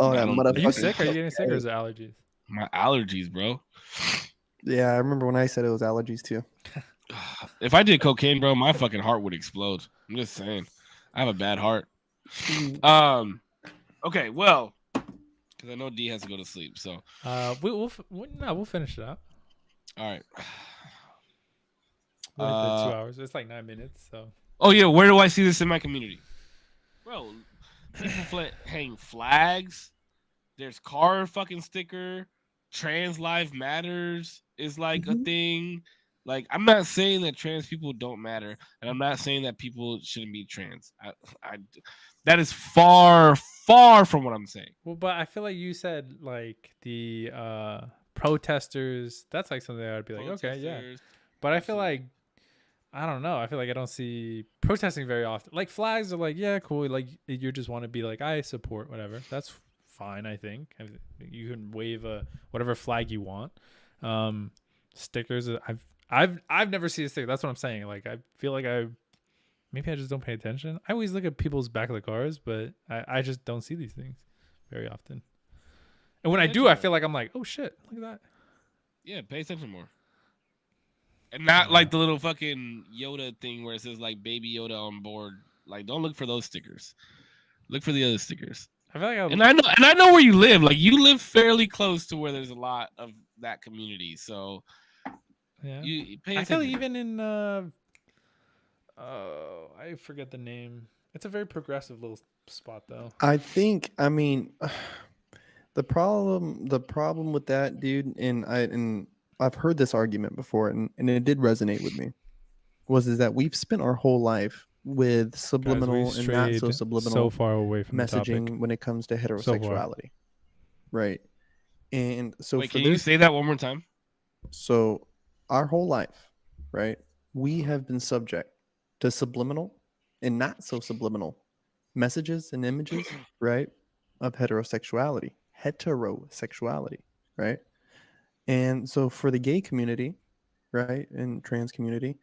Oh, I that don't- Are you motherfucking. sick? Are you getting sick or cocaine. is it allergies? My allergies, bro. Yeah, I remember when I said it was allergies too. If I did cocaine, bro, my fucking heart would explode. I'm just saying. I have a bad heart. Okay, well, because I know D has to go to sleep. So, We'll finish it up. all right. We're at the 2 hours. It's like 9 minutes. So Oh yeah, where do I see this in my community, bro? People hang flags. There's car fucking sticker. Trans life matters is like a Mhm. thing. Like, I'm not saying that trans people don't matter, and I'm not saying that people shouldn't be trans. That is far from what I'm saying. well, but I feel like you said like the protesters. That's like something I'd be like, okay, yeah. Protesters, But I feel absolutely. like I don't know. I feel like I don't see protesting very often. Like flags are like, yeah, cool. Like you just want to be like, I support whatever. That's fine. I think you can wave whatever flag you want. Stickers. I've never seen a sticker. That's what I'm saying. Like I feel like maybe I just don't pay attention. I always look at people's back of the cars, but I just don't see these things very often. And when I do, I feel like I'm like, oh shit, look at that. Yeah, pay attention more. And not like the little fucking Yoda thing where it says like Baby Yoda on board. Like, don't look for those stickers. Look for the other stickers. I feel like And I know where you live. Like, you live fairly close to where there's a lot of that community. So yeah. you pay I feel attention. like even in I forget the name. It's a very progressive little spot though. I mean, the problem with that, dude, and I've heard this argument before, and it did resonate with me, is that we've spent our whole life with subliminal Guys, we and not so strayed subliminal so far away from the messaging topic. when it comes to heterosexuality, right? And so Wait, for can you this, say that one more time? so our whole life, right, we have been subject to subliminal and not so subliminal messages and images, right, of heterosexuality, right? And so for the gay community, right, and trans community,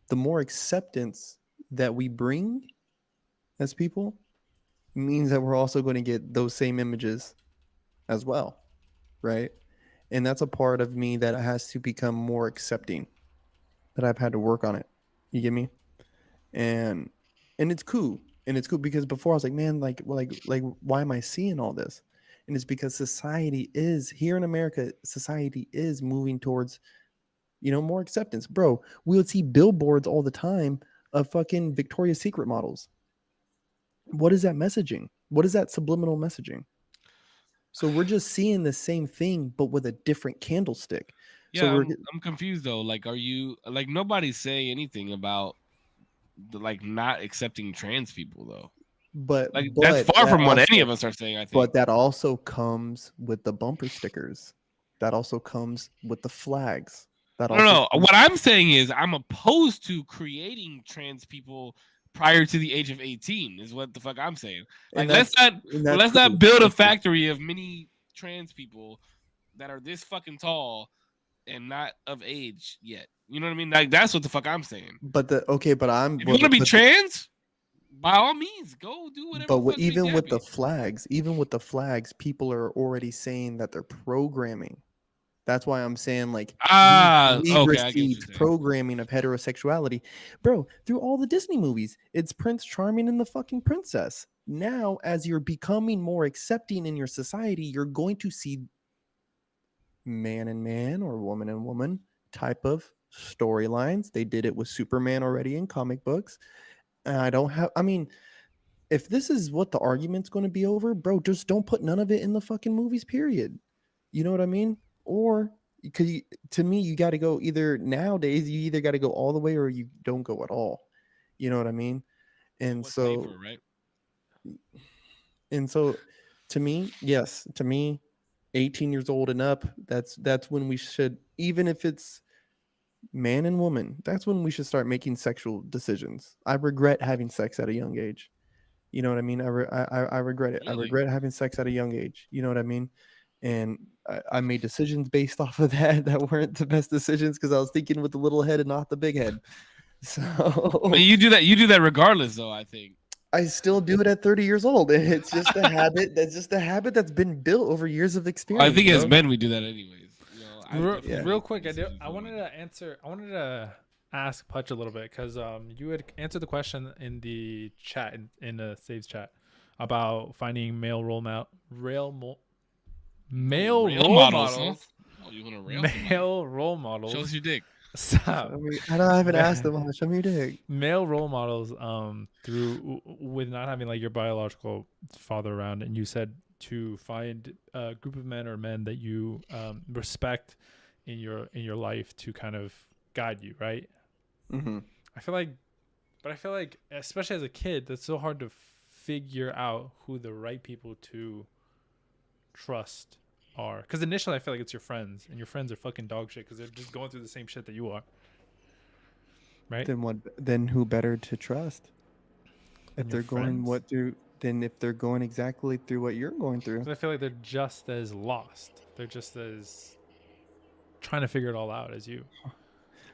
the more acceptance that we bring as people means that we're also going to get those same images as well, right? And that's a part of me that has to become more accepting, that I've had to work on it. You get me? And it's cool. And it's cool because before I was like, man, like why am I seeing all this? And it's because society is here in America, society is moving towards, more acceptance. Bro, we would see billboards all the time of fucking Victoria's Secret models. What is that messaging? What is that subliminal messaging? So we're just seeing the same thing, but with a different candlestick. So Yeah, we're I'm confused though. Like, are you like nobody's saying anything about like not accepting trans people though? but Like that's but far that from what any also of us are saying. I think. but that also comes with the bumper stickers. That also comes with the flags. That No, also no. comes What I'm saying is I'm opposed to creating trans people prior to the age of 18. Is what the fuck I'm saying. Like and that's and that's let's cool. not build a That's cool. factory of many trans people that are this fucking tall and not of age yet. You know what I mean? Like that's what the fuck I'm saying. But If you want to be trans, by all means, go do whatever the fuck makes you even with happy. even with the flags, people are already saying that they're programming. That's why I'm saying like we Okay, I get what you're received saying. programming of heterosexuality, bro, through all the Disney movies. It's Prince Charming and the fucking princess. Now, as you're becoming more accepting in your society, you're going to see man and man or woman and woman type of storylines. They did it with Superman already in comic books. And I mean, if this is what the argument's going to be over, bro, just don't put none of it in the fucking movies, period. You know what I mean? Or because to me, you got to go either nowadays, you either got to go all the way or you don't go at all. You know what I mean? And What's so, safer, right? and so to me, yes, to me, 18 years old and up, that's when we should, even if it's man and woman, that's when we should start making sexual decisions. I regret having sex at a young age. You know what I mean? I regret it. I Really? regret having sex at a young age. You know what I mean? And I made decisions based off of that weren't the best decisions because I was thinking with the little head and not the big head. So I mean, you do that. You do that regardless, though. I think. I still do it at 30 years old. And it's just a habit. That's just a habit that's been built over years of experience. I think as bro. men we do that anyways. You know, I definitely Real make quick, decisions I for wanted women. to answer. I wanted to ask Putch a little bit because you had answered the question in the chat in the saves chat about finding male male Rail role models, huh? models. Oh, you want to rail somebody? Male role Show models. us your dick. Stop. I mean, I haven't asked them much. I'm your dick. Male role models through with not having like your biological father around, and you said to find a group of men or men that you respect in your life to kind of guide you, right? Mm-hmm. I feel like especially as a kid, that's so hard to figure out who the right people to trust are. Because initially, I feel like it's your friends, and your friends are fucking dog shit because they're just going through the same shit that you are. Right? Then what? Then who better to trust? If Your they're going friends. if they're going exactly through what you're going through. 'Cause I feel like they're just as lost. They're just as trying to figure it all out as you.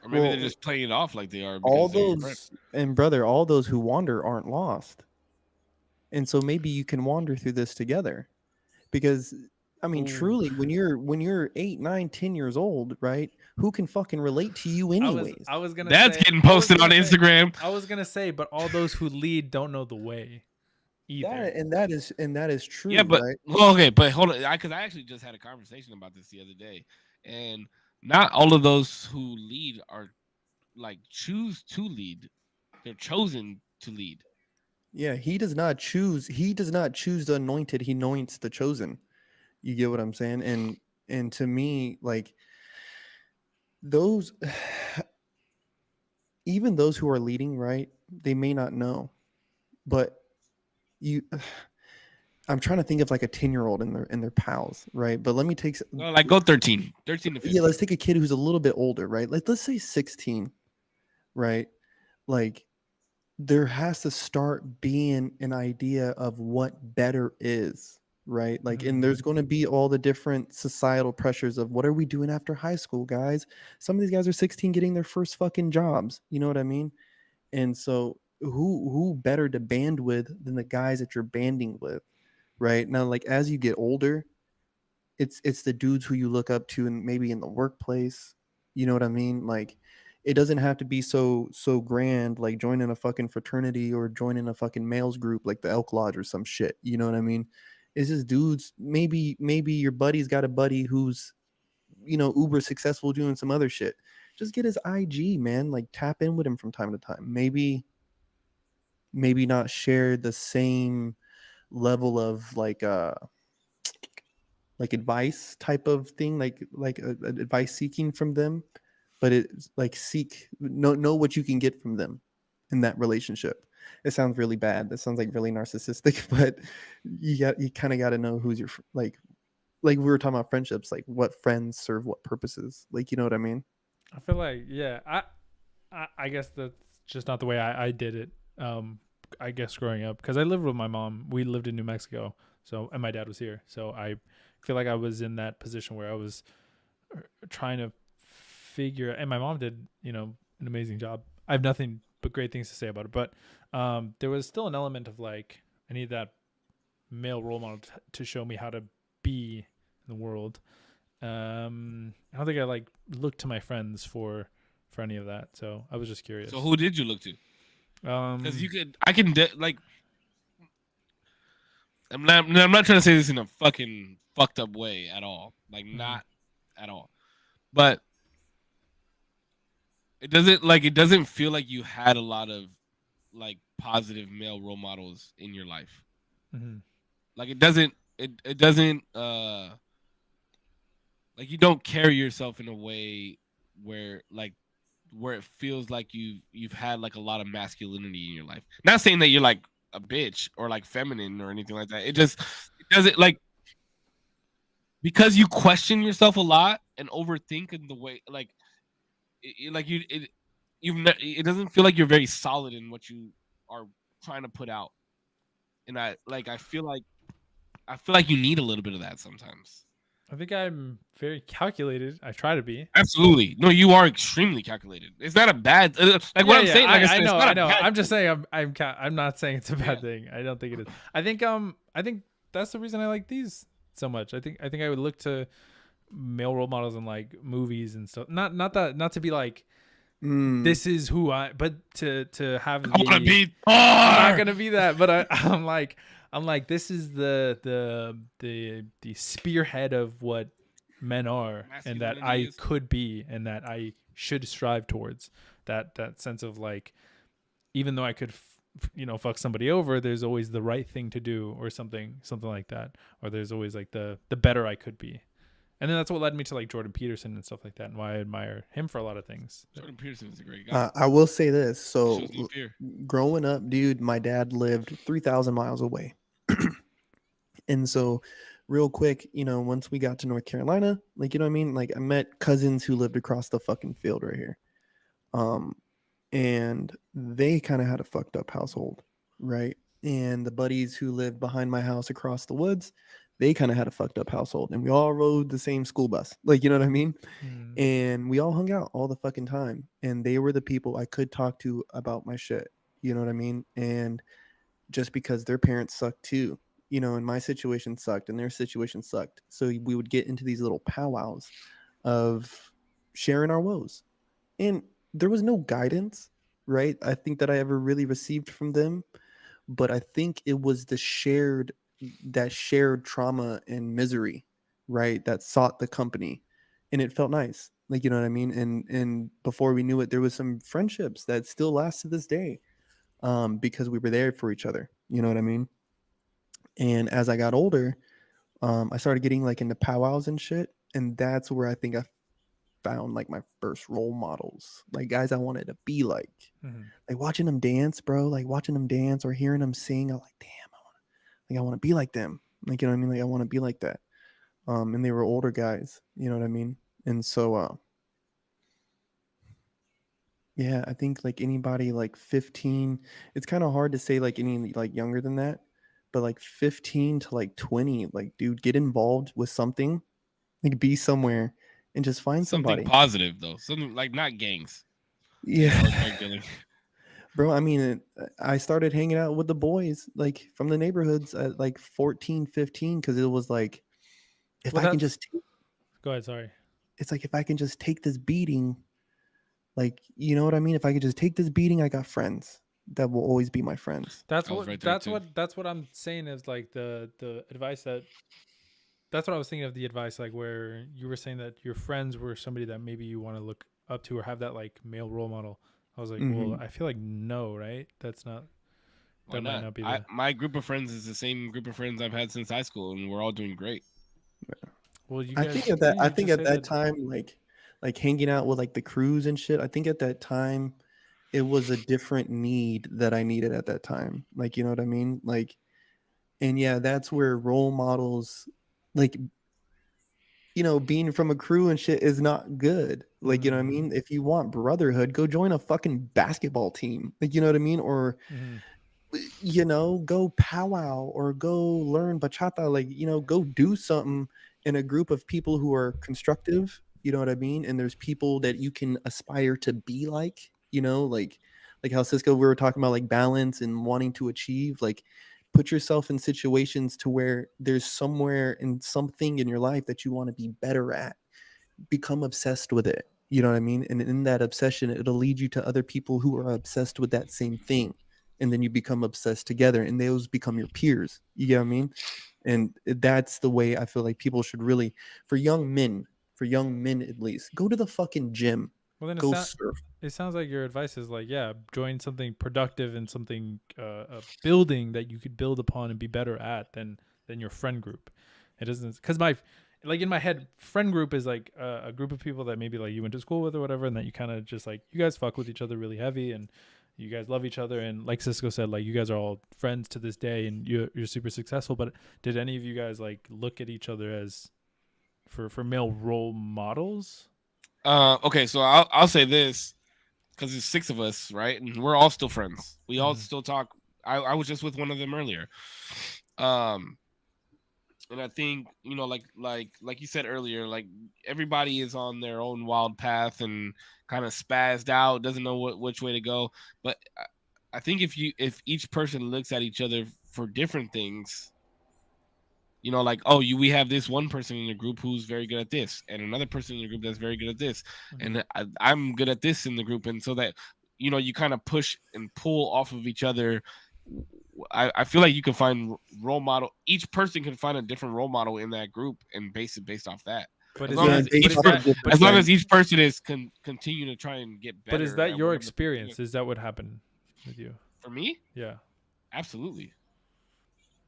Or maybe Well, they're just playing it off like they are all because they're your friend. those and brother, all those who wander aren't lost. And so maybe you can wander through this together. Because I mean, Ooh. truly, when you're 8, 9, 10 years old, right? Who can fucking relate to you anyways? I was gonna That's say, getting posted on Instagram. I was gonna say, but all those who lead don't know the way either. That is true, Yeah, but right? well, okay, but hold on, because I actually just had a conversation about this the other day, and not all of those who lead are like choose to lead; they're chosen to lead. Yeah, he does not choose the anointed, he anoints the chosen. You get what I'm saying? And to me, like those even those who are leading, right? They may not know. But you I'm trying to think of like a 10-year-old in their pals, right? But let me take Well, like go 13 to 15. yeah, let's take a kid who's a little bit older, right? Let's say 16, right? Like there has to start being an idea of what better is, right? Like, and there's going to be all the different societal pressures of what are we doing after high school, guys? Some of these guys are 16 getting their first fucking jobs. You know what I mean? And so who better to band with than the guys that you're banding with, right? Now, like as you get older, it's the dudes who you look up to and maybe in the workplace. You know what I mean? Like it doesn't have to be so grand like joining a fucking fraternity or joining a fucking males group like the Elk Lodge or some shit. You know what I mean? It's just dudes. Maybe your buddy's got a buddy who's uber successful doing some other shit. Just get his IG, man. Like tap in with him from time to time. Maybe not share the same level of like like advice type of thing, like advice seeking from them, but it's like seek know what you can get from them in that relationship. It sounds really bad. That sounds like really narcissistic, but you kind of got to know who's your like we were talking about friendships, like what friends serve what purposes. Like, you know what I mean? I feel like, yeah, I guess that's just not the way I did it. I guess growing up, because I lived with my mom. We lived in New Mexico, so, and my dad was here. So I feel like I was in that position where I was trying to figure, and my mom did, an amazing job. I have nothing but great things to say about it. But there was still an element of like, I need that male role model to show me how to be in the world. I don't think I like looked to my friends for any of that. So I was just curious. So who did you look to? Because like, I'm not trying to say this in a fucking fucked up way at all. Like, not at all. But it doesn't feel like you had a lot of like positive male role models in your life. Mm-hmm. Like it doesn't like you don't carry yourself in a way where it feels like you've had like a lot of masculinity in your life. Not saying that you're like a bitch or like feminine or anything like that. It doesn't like, because you question yourself a lot and overthink in the way like it doesn't feel like you're very solid in what you are trying to put out. And I feel like you need a little bit of that sometimes. I think I'm very calculated. I try to be. Absolutely. No, you are extremely calculated. It's not a bad what I'm saying. Like I know. I know. I'm just saying I'm not saying it's a bad thing. I don't think it is. I think that's the reason I like these so much. I think I would look to male role models in like movies and stuff. Not to be like this is who but to have I want to be Thor. I'm not gonna be that, but I'm like this is the spearhead of what men are, and that I could be, and that I should strive towards. That sense of like, even though I could fuck somebody over, there's always the right thing to do, or something like that, or there's always like the better I could be. And then that's what led me to like Jordan Peterson and stuff like that, and why I admire him for a lot of things. Jordan Peterson is a great guy. I will say this. So growing up, dude, my dad lived 3,000 miles away. And so real quick, once we got to North Carolina, like, you know what I mean? Like I met cousins who lived across the fucking field right here. And they kind of had a fucked up household, right? And the buddies who lived behind my house across the woods, they kind of had a fucked up household, and we all rode the same school bus. Like, you know what I mean? And we all hung out all the fucking time. And they were the people I could talk to about my shit. You know what I mean? And just because their parents sucked too, and my situation sucked and their situation sucked. So we would get into these little powwows of sharing our woes. And there was no guidance, right? I think that I ever really received from them. But I think it was that shared trauma and misery, right, that sought the company, and it felt nice. Like, you know what I mean? And before we knew it, there was some friendships that still last to this day, because we were there for each other. You know what I mean? And as I got older, I started getting like into powwows and shit, and that's where I think I found like my first role models, like guys I wanted to be like. Like watching them dance, bro, like watching them dance or hearing them sing. I'm like, damn, I want to be like them. Like, you know what I mean? Like I want to be like that. And they were older guys, you know what I mean? And so, yeah, I think like anybody like 15, it's kind of hard to say like any like younger than that, but like 15 to like 20, like, dude, get involved with something, like be somewhere and just find somebody positive though. Something like not gangs. Yeah. Bro, I mean, I started hanging out with the boys like from the neighborhoods at like 14, 15, because it was like, if I can just go ahead, sorry. It's like, if I can just take this beating, like, you know what I mean? If I could just take this beating, I got friends that will always be my friends. That's what I'm saying is like the advice that's what I was thinking of, the advice, like where you were saying that your friends were somebody that maybe you want to look up to or have that like male role model. I was like, well, I feel like no, right? That's not. That might not be. My group of friends is the same group of friends I've had since high school, and we're all doing great. Well, you I guys, think at that yeah, I you think just at say that that. time, like hanging out with like the crews and shit, I think at that time it was a different need that I needed at that time. Like, you know what I mean? Like, and yeah, that's where role models, like, you know, being from a crew and shit is not good. Like, you know what I Mhm. mean? If you want brotherhood, go join a fucking basketball team. Like, you know what I mean? Or, Mhm. you know, go powwow or go learn bachata. Like, you know, go do something in a group of people who are constructive. You know what I mean? And there's people that you can aspire to be like, you know, like how Cisco, we were talking about like balance and wanting to achieve. Like, put yourself in situations to where there's somewhere in something in your life that you want to be better at. Become obsessed with it. You know what I mean? And in that obsession, it'll lead you to other people who are obsessed with that same thing. And then you become obsessed together and those become your peers. You get what I mean? And that's the way I feel like people should really, for young men at least, go to the fucking gym, Well, then go surf. it sounds like your advice is like, yeah, join something productive and something a building that you could build upon and be better at than your friend group. It doesn't, because my, like in my head, friend group is like a group of people that maybe like you went to school with or whatever, and that you kind of just like, you guys fuck with each other really heavy and you guys love each other, and like Cisco said, like you guys are all friends to this day and you're super successful. But did any of you guys like look at each other as for male role models? Okay, so I'll say this because there's 6 of us, right? And we're all still friends. We all Mhm. still talk. I was just with one of them earlier. Um, and I think like you said earlier, like everybody is on their own wild path and kind of spazzed out, doesn't know which way to go. But I think if each person looks at each other for different things, you know, like, oh, we have this one person in the group who's very good at this, and another person in the group that's very good at this, Mhm. and I'm good at this in the group, and so that, you know, you kind of push and pull off of each other. I feel like you can find role model. Each person can find a different role model in that group and base it based off that. But As is long Yeah, as that but based each is off per- of that the but as is long that as each person is continue to try and get but is better that at your whatever the fuck they're doing. experience? Is that what happened with you? For me? Yeah. Absolutely.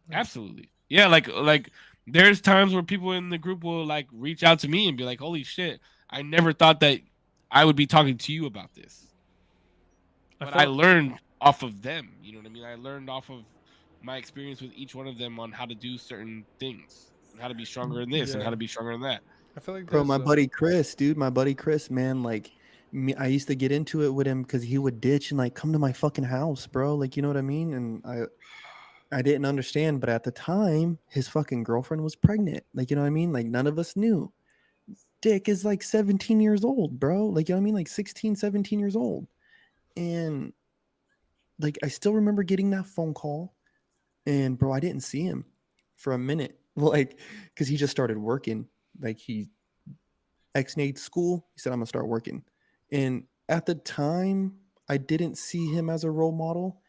Nice. Absolutely. Yeah, like there's times where people in the group will like reach out to me and be like, "Holy shit, I never thought that I would be talking to you about this." I But I felt learned off of them, you know what I mean? I learned off of my experience with each one of them on how to do certain things and how to be stronger in this and how yeah. to be stronger in that. I feel like Bro, there's my buddy Chris, dude, my buddy Chris, man, like me, I used to get into it with him because he would ditch and like come to my fucking house, bro. Like, you know what I mean? And I didn't understand, but at the time, his fucking girlfriend was pregnant. Like, you know what I mean? Like, none of us knew. Dick is like 17 years old, bro. Like, you know what I mean? Like 16, 17 years old. And like, I still remember getting that phone call. And bro, I didn't see him for a minute. Like, because he just started working. Like, he ex-nate school. He said, I'm gonna start working. And at the time, I didn't see him as a role model.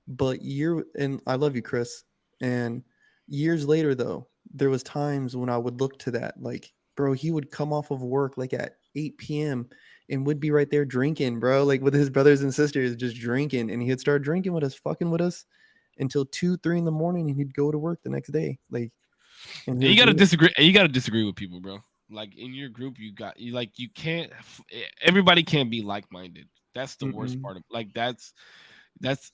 But and I love you, Chris. And years later, though, there was times when I would look to that. Like, bro, he would come off of work like at 8 p.m. and would be right there drinking, bro, like with his brothers and sisters, just drinking. And he'd start drinking with us, fucking with us until 2, 3 in the morning, and he'd go to work the next day. Like, and he And was you got to doing it. disagree. And you got to disagree with people, bro. Like in your group, you can't. Everybody can't be like minded. That's the worst Mm-mm. part of like that's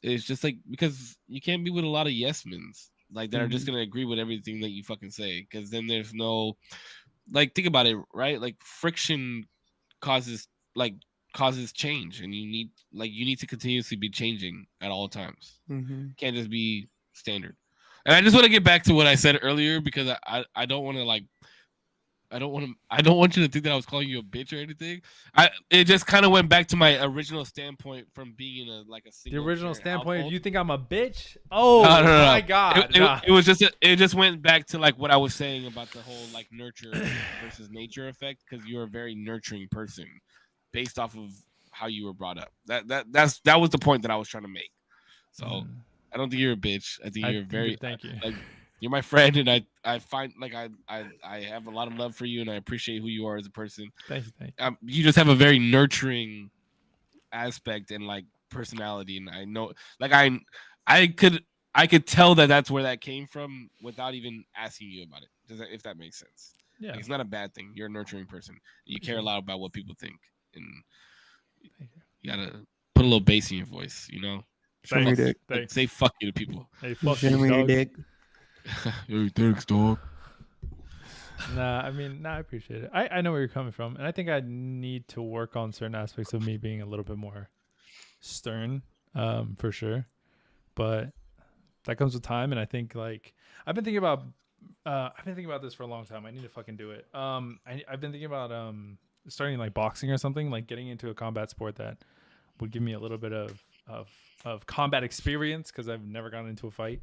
it's just like because you can't be with a lot of yes men's like that are just Mhm. gonna agree with everything that you fucking say because then there's no like think about it, right? Like friction causes like causes change and you need to continuously be changing at all times. Mhm. Can't just be standard. And I just want to get back to what I said earlier because I don't want to like I don't want you to think that I was calling you a bitch or anything. It just kind of went back to my original standpoint from being in a the single original parent standpoint. If household. you think I'm a bitch, No, oh no, no, my no. god, It, nah. it, it was just it just went back to like what I was saying about the whole like nurture versus nature effect because you're a very nurturing person based off of how you were brought up. That was the point that I was trying to make. So I don't think you're a bitch. I think you're very Thank you. like you're my friend, and I find like I have a lot of love for you, and I appreciate who you are as a person. Thank you. You just have a very nurturing aspect and like personality, and I know like I could I could tell that that's where that came from without even asking you about it. If that makes sense? Yeah. Like, it's not a bad thing. You're a nurturing person. You care a lot about what people think, and you gotta put a little bass in your voice. You know, Show me your dick. Thanks. say fuck you to people. Hey, fuck Show you, me your dog. dick. Hey, thanks, dog. Nah, I mean, I appreciate it. I know where you're coming from, and I think I need to work on certain aspects of me being a little bit more stern, for sure. But that comes with time, and I think like I've been thinking about this for a long time. I need to fucking do it. I've been thinking about starting like boxing or something, like getting into a combat sport that would give me a little bit of combat experience because I've never gotten into a fight.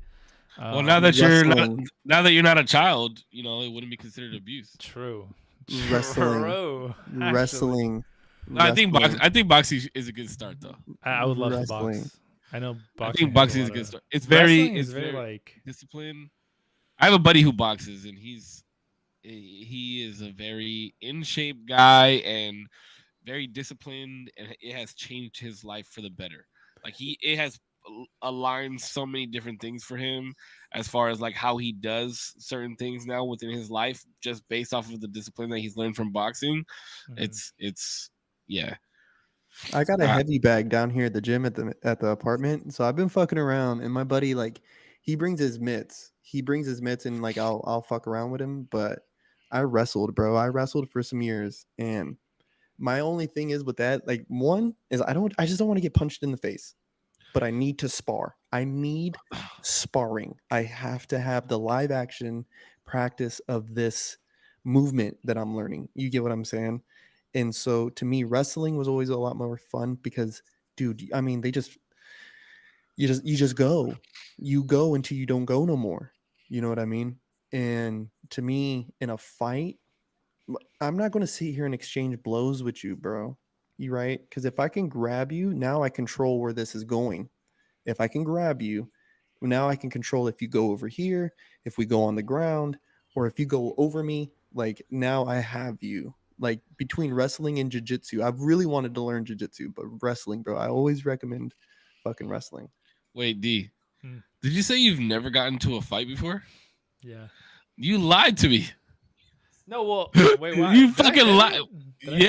Well, now that you're Wrestling. not a child, you know, it wouldn't be considered abuse. True. Wrestling. True. Actually, Wrestling. No, I think boxing is a good start though. I would love to Wrestling. box. I know boxing. I think has boxing is a lot good of- start. It's Wrestling is very like disciplined. I have a buddy who boxes, and he is a very in shape guy and very disciplined, and it has changed his life for the better. Like it has aligned so many different things for him as far as like how he does certain things now within his life, just based off of the discipline that he's learned from boxing. It's yeah. I got a heavy bag down here at the gym at the apartment. So I've been fucking around, and my buddy, like, he brings his mitts. And like I'll fuck around with him. But I wrestled, bro. I wrestled for some years, and my only thing is with that, like, one is I just don't want to get punched in the face. But I need to spar. I need sparring. I have to have the live action practice of this movement that I'm learning. You get what I'm saying? And so to me, wrestling was always a lot more fun because, dude, I mean, you just go. You go until you don't go no more. You know what I mean? And to me, in a fight, I'm not going to sit here and exchange blows with you, bro. You right? Because if I can grab you, now I control where this is going. If I can grab you, now I can control if you go over here, if we go on the ground, or if you go over me. Like, now I have you. Like, between wrestling and jiu-jitsu, I've really wanted to learn jiu-jitsu, but wrestling, bro, I always recommend fucking wrestling. Wait, D, did you say you've never gotten into a fight before? yeah. You lied to me. No, well, wait, why? You Did I fucking say lied. that? Did I say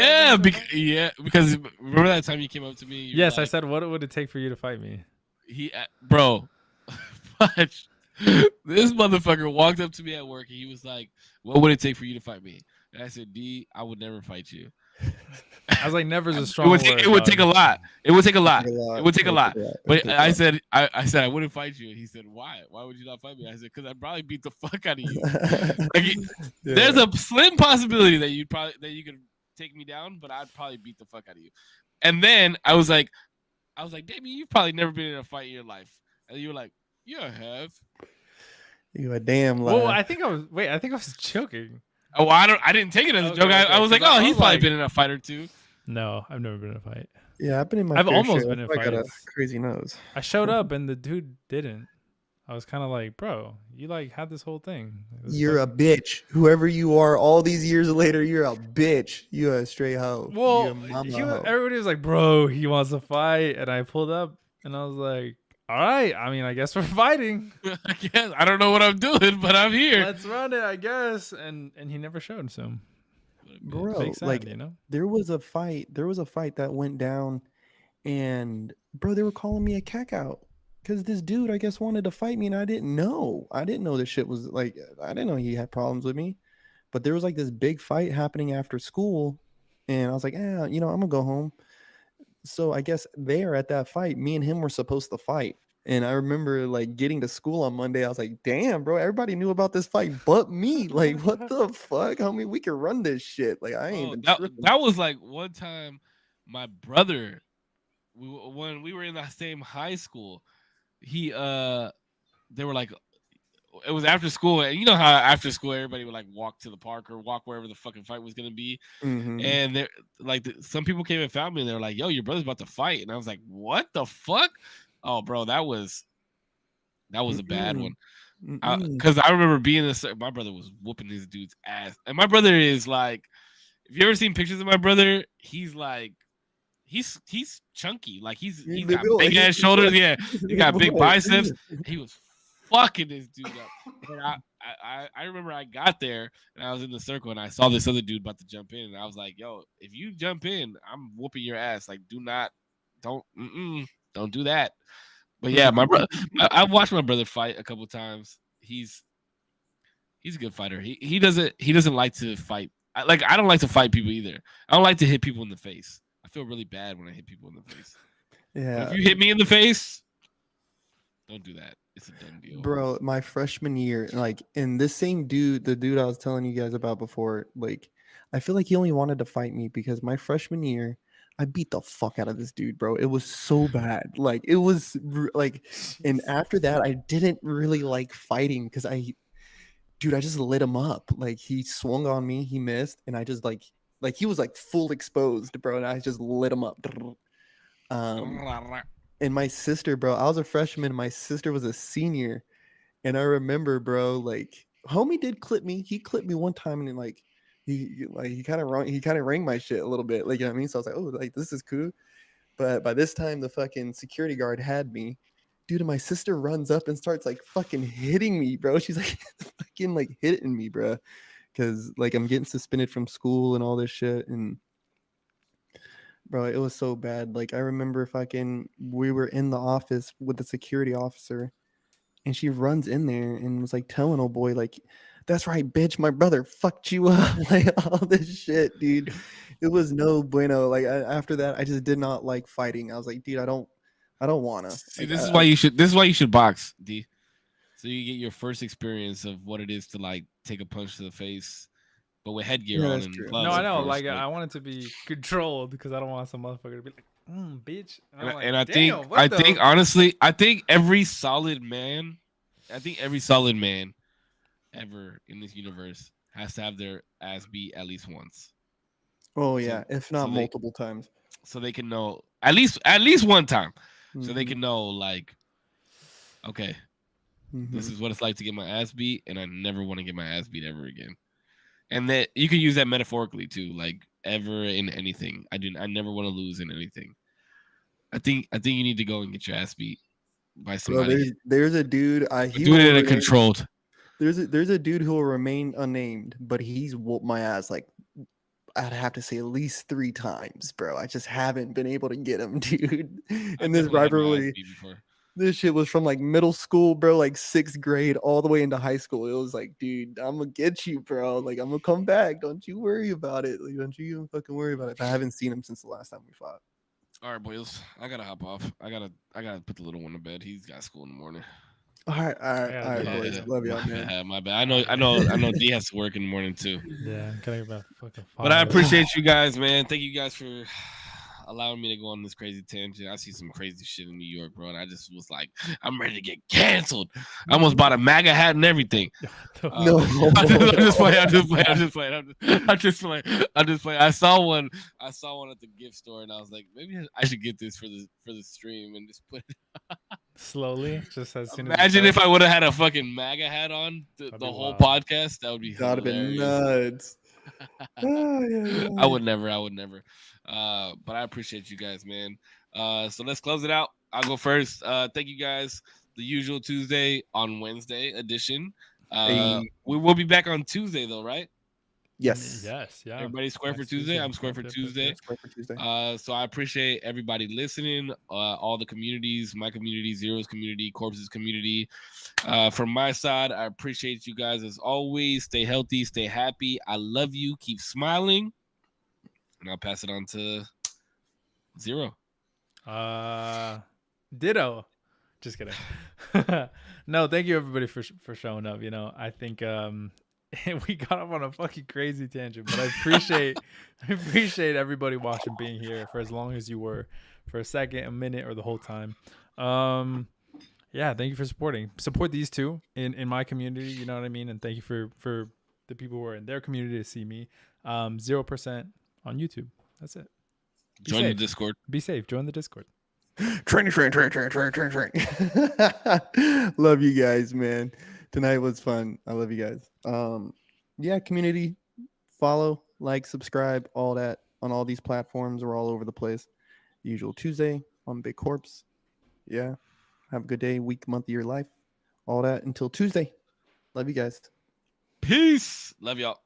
Yeah, that? because remember that time you came up to me? You were Yes, I like, said, what would it take for you to fight me? Bro, watch. This motherfucker walked up to me at work and he was like, "What would it take for you to fight me?" And I said, "D, I would never fight you." I was like, never is a strong It would word. take, it would take a dog. lot. It would take a lot. It would take a lot. But It would I take said I wouldn't fight you. And he said, "Why? Why would you not fight me?" I said, "Because I'd probably beat the fuck out of you." a lot. Like, Yeah. there's a slim possibility that you could take me down, but I'd probably beat the fuck out of you. And then I was like, Damien, you've probably never been in a fight in your life. And you were like, "Yeah, I have." You a damn lie. Well, I think I was joking. Oh, I didn't take it as a Okay, joke. okay, I was like, 'cause I "Oh, he's was probably like- been in a fight or two." No, I've never been in a fight. Yeah, I've been in my. I've fair almost share. been in That's why I got a fights. crazy nose. I showed up and the dude didn't. I was kind of like, bro, you like had this whole thing. It was You're a bitch. Whoever you are, all these years later, you're a bitch. You're a straight hoe. Well, You're a mama hoe. everybody was like, bro, he wants to fight. And I pulled up and I was like, all right. I mean, I guess we're fighting. I guess I don't know what I'm doing, but I'm here. Let's run it, I guess. And he never showed. So Bro, fake sad, like, you know? there was a fight that went down, and bro, they were calling me a cack out because this dude, I guess, wanted to fight me, and I didn't know this shit was like, I didn't know he had problems with me. But there was like this big fight happening after school, and I was like, I'm gonna go home. So I guess there at that fight, me and him were supposed to fight. And I remember like getting to school on Monday. I was like, damn, bro, everybody knew about this fight but me. Like, what the fuck, homie? We can run this shit. Like, I ain't even that was like one time my brother, when we were in the same high school, they were like, it was after school, and you know how after school everybody would like walk to the park or walk wherever the fucking fight was gonna be. Mhm. And they're like, some people came and found me, and they were like, "Yo, your brother's about to fight," and I was like, "What the fuck?" Oh, bro, that was a bad one. Because I remember being my brother was whooping this dude's ass, and my brother is like, if you ever seen pictures of my brother, he's like, he's chunky, like he's got big ass shoulders, yeah, he got big biceps. He was fucking this dude up. And I remember I got there and I was in the circle and I saw this other dude about to jump in and I was like, yo, if you jump in, I'm whooping your ass. Like, don't do that. But yeah, my brother, I've watched my brother fight a couple times. He's a good fighter. He doesn't like to fight. I don't like to fight people either. I don't like to hit people in the face. I feel really bad when I hit people in the face. But Yeah, if you hit me in the face, don't do that. It's a done deal. bro, my freshman year, like, and this same dude, the dude I was telling you guys about before, like, I feel like he only wanted to fight me because my freshman year, I beat the fuck out of this dude, bro. It was so bad. Like, it was like, and after that, I didn't really like fighting because dude, I just lit him up. Like, he swung on me, he missed, and I just like he was like full exposed, bro, and I just lit him up. And my sister, bro, I was a freshman. My sister was a senior, and I remember, bro, like homie did clip me. He clipped me one time, and then, like he kind of rang my shit a little bit, like, you know what I mean. So I was like, oh, like this is cool. But by this time, the fucking security guard had me. Dude, and my sister runs up and starts like fucking hitting me, bro. She's like fucking like hitting me, bro, because like I'm getting suspended from school and all this shit, and bro, it was so bad. Like, I remember we were in the office with the security officer, and she runs in there and was like telling old boy, like, that's right, bitch, my brother fucked you up. Like, all this shit, dude. It was no bueno. Like, after that, I just did not like fighting. I was like, dude, I don't wanna. See, Like, this is why you should box, D. So you get your first experience of what it is to like take a punch to the face, but with headgear Yeah, on that's and true. gloves. No, I of know. course, Like, but- I want it to be controlled because I don't want some motherfucker to be like, bitch. And, I'm like, and I "Damn, think what the-" honestly, I think every solid man ever in this universe has to have their ass beat at least once, Oh yeah, if not so they- multiple times. so they can know at least one time, so they Mhm, can know like, okay, this mhm. is what it's like to get my ass beat, and I never want to get my ass beat ever again. And that you can use that metaphorically too, like ever in anything. I never want to lose in anything. I think you need to go and get your ass beat by Bro, somebody. there's a dude. He Do it will in a remain- controlled. There's a dude who will remain unnamed, but he's whooped my ass like I'd have to say at least 3 times, bro. I just haven't been able to get him, dude. I've And this definitely had my ass rivalry, beat before. this shit was from like middle school, bro, like 6th grade all the way into high school. It was like, dude, I'm gonna get you, bro. Like, I'm gonna come back. Don't you worry about it. Like, don't you even fucking worry about it. But I haven't seen him since the last time we fought. All right, boys. I gotta hop off. I gotta put the little one to bed. He's got school in the morning. All right, Yeah, boys. Love y'all, my man. bad, my bad. I know. D has to work in the morning too. Yeah, I'm getting about fucking. But I fired. appreciate you guys, man. Thank you guys for allowing me to go on this crazy tangent. I see some crazy shit in New York, bro, and I just was like, I'm ready to get canceled. I almost bought a MAGA hat and everything. No. I'm just playing. I saw one at the gift store, and I was like, maybe I should get this for the stream and just put it. Slowly, just as soon Imagine as if I would have had a fucking MAGA hat on the That'd be whole wild. podcast. That would be That'd have been hilarious. nuts. Oh, yeah, I would never. But I appreciate you guys, man. So let's close it out. I'll go first. Thank you guys. The usual Tuesday on Wednesday edition. Hey. We will be back on Tuesday though, right? Yes. Yes, yeah. Everybody's square for Next Tuesday. I'm square Yep, for yep, yep, Tuesday. yep. Square for Tuesday. So I appreciate everybody listening, all the communities, my community, Zero's community, Corpse's community. From my side, I appreciate you guys as always. Stay healthy, stay happy. I love you. Keep smiling. And I'll pass it on to Zero. Ditto. Just kidding. No, thank you everybody for showing up. You know, I think we got off on a fucking crazy tangent, but I appreciate everybody watching, being here for as long as you were, for a second, a minute, or the whole time. Yeah, thank you for supporting. Support these two in my community, you know what I mean? And thank you for the people who are in their community to see me. 0% on YouTube. That's it. Be Join the safe. Discord. Be safe. Join the Discord. Train. Love you guys, man. Tonight was fun. I love you guys. Yeah, community, follow, like, subscribe, all that on all these platforms. We're all over the place. Usual Tuesday on Big Corpse. Yeah. Have a good day, week, month of your life. all that until Tuesday. Love you guys. Peace. Love y'all.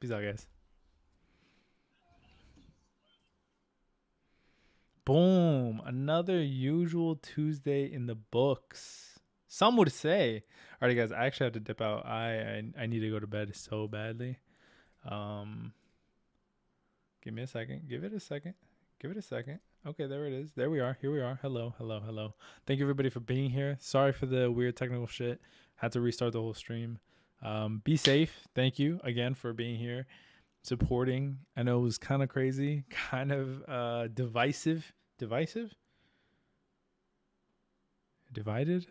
Peace out, guys. Boom. Another usual Tuesday in the books. Some would say. Alrighty, guys. I actually have to dip out. I need to go to bed so badly. Give me a second. Give it a second. Okay, there it is. There we are. Here we are. Hello. Thank you, everybody, for being here. Sorry for the weird technical shit. Had to restart the whole stream. Be safe. Thank you again for being here, supporting. I know it was kind of crazy, kind of divisive. Divided?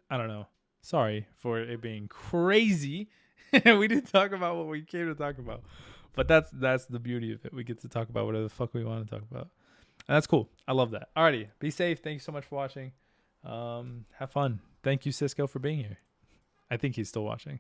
I don't know. Sorry for it being crazy. We didn't talk about what we came to talk about. But that's the beauty of it. We get to talk about whatever the fuck we want to talk about. And that's cool. I love that. Alrighty. Be safe. Thank you so much for watching. Have fun. Thank you, Cisco, for being here. I think he's still watching.